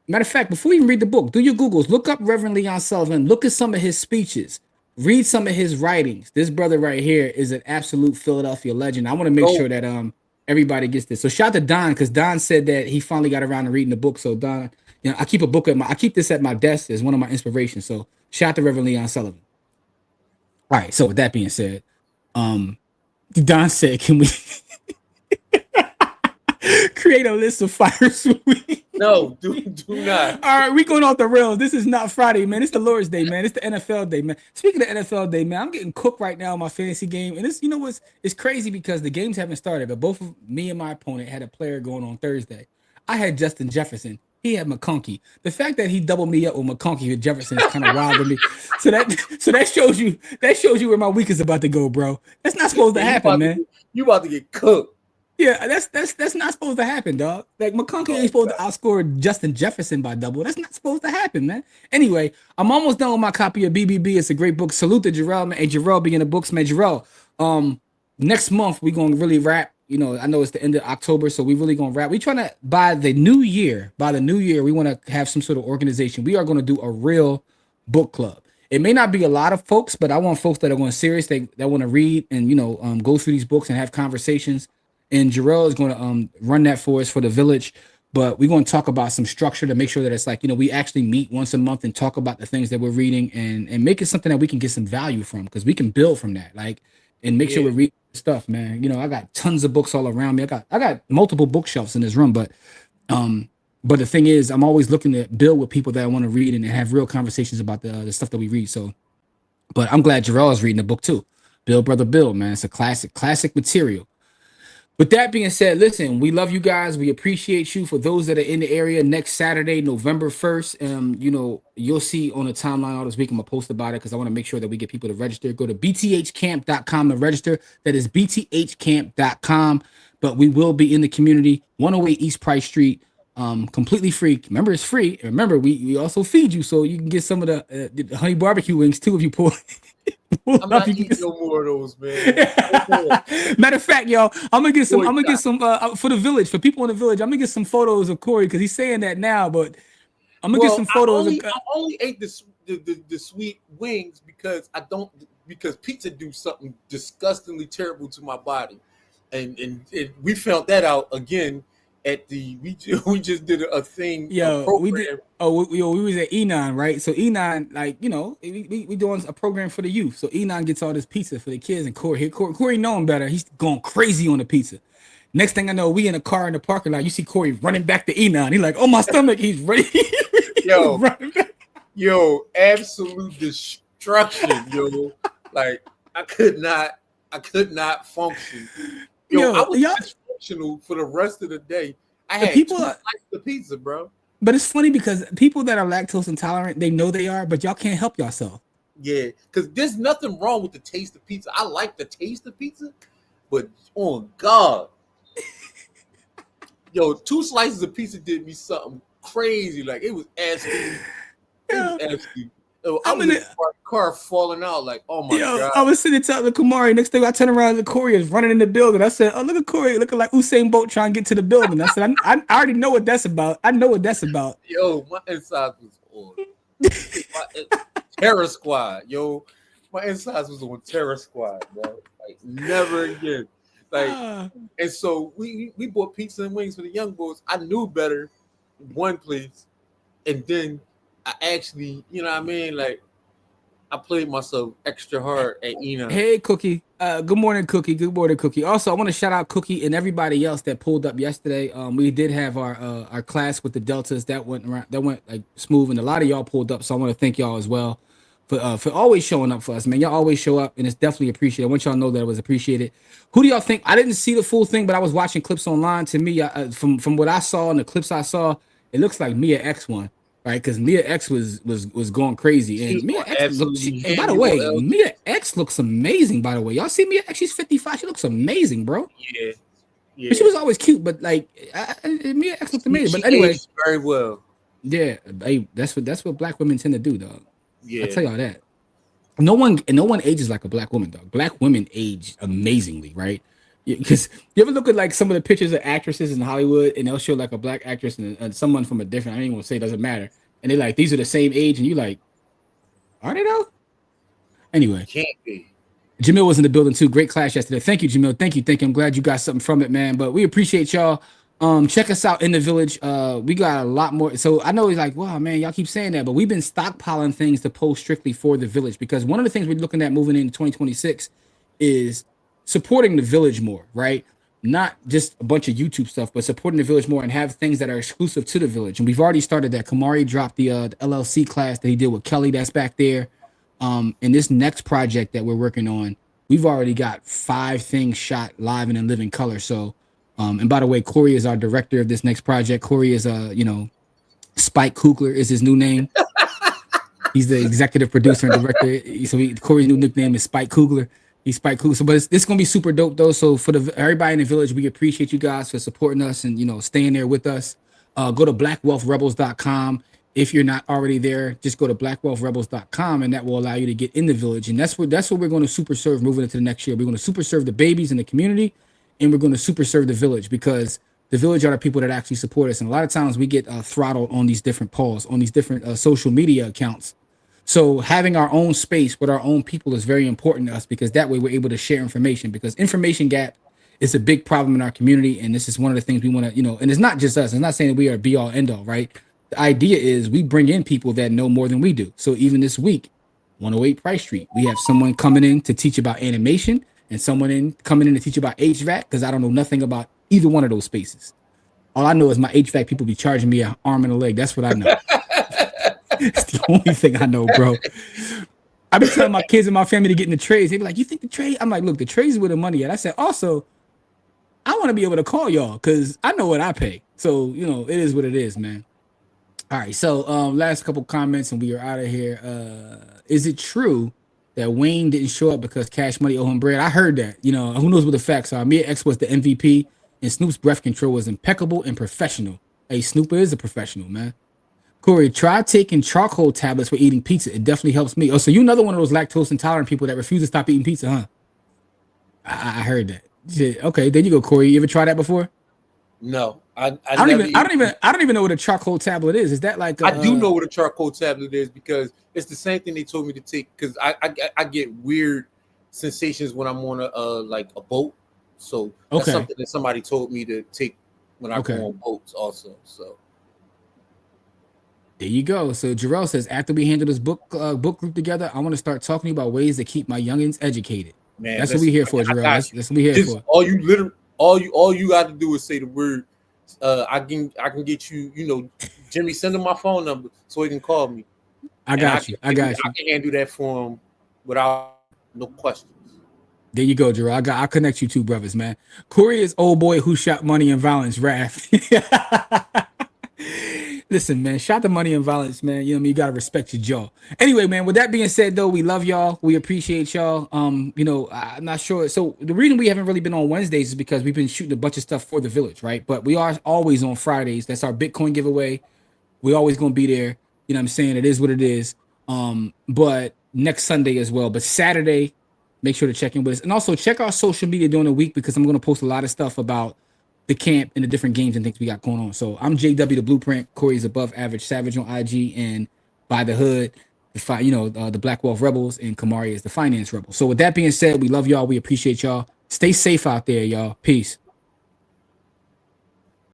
matter of fact, before you even read the book, do your Googles. Look up Reverend Leon Sullivan. Look at some of his speeches. Read some of his writings. This brother right here is an absolute Philadelphia legend. I want to make Goat. sure that everybody gets this. So shout out to Don because Don said that he finally got around to reading the book. So Don, I keep a book I keep this at my desk as one of my inspirations. So shout out to Reverend Leon Sullivan. All right. So with that being said, Don said, can we create a list of fire sweet? No, do not. All right, we going off the rails. This is not Friday, man. It's the Lord's Day, man. It's the NFL Day, man. Speaking of NFL Day, man, I'm getting cooked right now in my fantasy game, and it's crazy because the games haven't started, but both of me and my opponent had a player going on Thursday. I had Justin Jefferson. He had McConkey. The fact that he doubled me up with McConkey with Jefferson is kind of wild to me. So that shows you where my week is about to go, bro. That's not supposed to happen, man. You about to get cooked. Yeah, that's not supposed to happen, dog. Like McConkey ain't supposed to outscore Justin Jefferson by double. That's not supposed to happen, man. Anyway, I'm almost done with my copy of BBB. It's a great book. Salute to Jarrell, man. Hey, Jarrell be in the books, man. Jarrell, next month we gonna really wrap. I know it's the end of October, so we really gonna wrap. We trying to by the new year, we want to have some sort of organization. We are gonna do a real book club. It may not be a lot of folks, but I want folks that are going serious, that want to read and go through these books and have conversations. And Jarrell is going to run that for us for the village. But we're going to talk about some structure to make sure that it's like, we actually meet once a month and talk about the things that we're reading and make it something that we can get some value from because we can build from that. Like, and make sure we're reading stuff, man. I got tons of books all around me. I got multiple bookshelves in this room, but But the thing is, I'm always looking to build with people that I want to read and have real conversations about the stuff that we read. So, but I'm glad Jarrell is reading the book too. Bill, brother Bill, man, it's a classic material. With that being said, listen, we love you guys. We appreciate you. For those that are in the area, next Saturday, November 1st, you'll see on the timeline all this week. I'm gonna post about it because I want to make sure that we get people to register. Go to bthcamp.com to register. That is bthcamp.com. But we will be in the community, 108 East Price Street, completely free. Remember, it's free. And remember, we also feed you, so you can get some of the honey barbecue wings too if you pull. I'm not eating no more of those, man. Matter of fact, y'all, I'm gonna get some for the village, for people in the village. I'm gonna get some photos of Corey because he's saying that now, but I'm gonna get some photos. I only ate the sweet wings because pizza do something disgustingly terrible to my body, and we found that out again at we just did a thing. We did. We was at E9, right? So E9, like, we doing a program for the youth. So E9 gets all this pizza for the kids, and Corey know him better. He's going crazy on the pizza. Next thing I know, we in a car in the parking lot. You see Corey running back to E9. He's like, "Oh, my stomach!" He's ready. Yo, absolute destruction, yo. Like I could not function. I was dysfunctional for the rest of the day. I had two slices of pizza, bro. But it's funny because people that are lactose intolerant, they know they are, but y'all can't help yourself. Yeah, because there's nothing wrong with the taste of pizza. I like the taste of pizza, but oh God, yo, 2 slices of pizza did me something crazy. Like it was absolutely. I'm in the car falling out like, oh my God. I was sitting telling Kamari. Next thing I turn around, the Corey is running in the building. I said, "Oh, look at Corey looking like Usain Bolt trying to get to the building." I said, I already know what that's about. I know what that's about. Yo, my insides was on Terror Squad. Yo, my insides was on Terror Squad, bro. Like never again. Like, and so we bought pizza and wings for the young boys. I knew better, one place, and then I actually, you know what I mean? Like, I played myself extra hard at Enoch. Hey, Cookie. Good morning, Cookie. Good morning, Cookie. Also, I want to shout out Cookie and everybody else that pulled up yesterday. We did have our class with the Deltas that went like smooth, and a lot of y'all pulled up. So I want to thank y'all as well for always showing up for us, man. Y'all always show up, and it's definitely appreciated. I want y'all to know that it was appreciated. Who do y'all think? I didn't see the full thing, but I was watching clips online. To me, from what I saw and the clips I saw, it looks like Mia X won. Right, because Mia X was going crazy, and Mia X by the way, Mia X looks amazing. By the way, y'all see Mia X? She's 55. She looks amazing, bro. Yeah. But she was always cute, but like Mia X looked amazing. But anyway, very well. Yeah, hey, that's what black women tend to do, dog. Yeah, I tell y'all that. No one ages like a black woman, dog. Black women age amazingly, right? Because you ever look at like some of the pictures of actresses in Hollywood, and they'll show like a black actress and someone from a different, I don't even want to say, it doesn't matter, and they're like, these are the same age, and you like, are they though? Anyway, can't be. Jamil was in the building too. Great class yesterday. Thank you, Jamil. Thank you. I'm glad you got something from it, man. But we appreciate y'all. Check us out in the village. We got a lot more. So I know it's like, wow, man, y'all keep saying that, but we've been stockpiling things to post strictly for the village, because one of the things we're looking at moving into 2026 is supporting the village more, right? Not just a bunch of YouTube stuff, but supporting the village more and have things that are exclusive to the village. And we've already started that. Kamari dropped the LLC class that he did with Kelly. That's back there. And this next project that we're working on, we've already got 5 things shot live and in living color. So, and by the way, Corey is our director of this next project. Corey is Spike Kugler is his new name. He's the executive producer and director. So Corey's new nickname is Spike Kugler. He's Spike Kugler. So, but it's gonna be super dope though. So for everybody in the village, we appreciate you guys for supporting us and staying there with us. Go to blackwealthrebels.com. If you're not already there, just go to blackwealthrebels.com, and that will allow you to get in the village. And that's what we're going to super serve moving into the next year. We're going to super serve the babies in the community, and we're going to super serve the village, because the village are the people that actually support us. And a lot of times we get throttled on these different polls, on these different social media accounts. So having our own space with our own people is very important to us, because that way we're able to share information, because information gap is a big problem in our community. And this is one of the things we want to, and it's not just us. It's not saying that we are be all end all, right? The idea is we bring in people that know more than we do. So even this week, 108 Price Street, we have someone coming in to teach about animation and someone coming in to teach about HVAC, because I don't know nothing about either one of those spaces. All I know is my HVAC people be charging me an arm and a leg. That's what I know. It's the only thing I know, bro. I be telling my kids and my family to get in the trades. They be like, "You think the trade?" I'm like, "Look, the trades is where the money at." I said, also, I want to be able to call y'all because I know what I pay. So it is what it is, man. All right. So last couple comments and we are out of here. Is it true that Wayne didn't show up because Cash Money owe him bread? I heard that. Who knows what the facts are? Mia X was the MVP and Snoop's breath control was impeccable and professional. Hey, Snoop is a professional, man. Corey, try taking charcoal tablets for eating pizza. It definitely helps me. Oh, so you another one of those lactose intolerant people that refuse to stop eating pizza, huh? I heard that. Shit. Okay, there you go, Corey. You ever tried that before? No, I don't even know what a charcoal tablet is. Is that like I do know what a charcoal tablet is because it's the same thing they told me to take because I get weird sensations when I'm on a boat. So that's something that somebody told me to take when I go on boats also. So there you go. So Jarrell says, after we handle this book group together, I want to start talking about ways to keep my youngins educated. Man, that's what we're here for, Jarrell. That's what we're here for. All you got to do is say the word. I can get you. Jimmy, send him my phone number so he can call me. I got you. I can handle that for him without no questions. There you go, Jarrell. I'll connect you two brothers, man. Corey is old boy who shot money and violence. Wrath. Listen, man, shot the money and violence, man. You gotta respect your jaw. Anyway, man, with that being said, though, we love y'all. We appreciate y'all. I'm not sure. So the reason we haven't really been on Wednesdays is because we've been shooting a bunch of stuff for the village, right? But we are always on Fridays. That's our Bitcoin giveaway. We're always gonna be there. You know what I'm saying? It is what it is. But next Sunday as well. But Saturday, make sure to check in with us. And also check our social media during the week because I'm gonna post a lot of stuff about the camp and the different games and things we got going on. So I'm JW the Blueprint. Corey's Above Average Savage on IG, and By the Hood, the Black Wealth Rebels, and Kamari is the Finance Rebel. So with that being said, we love y'all. We appreciate y'all. Stay safe out there, y'all. Peace.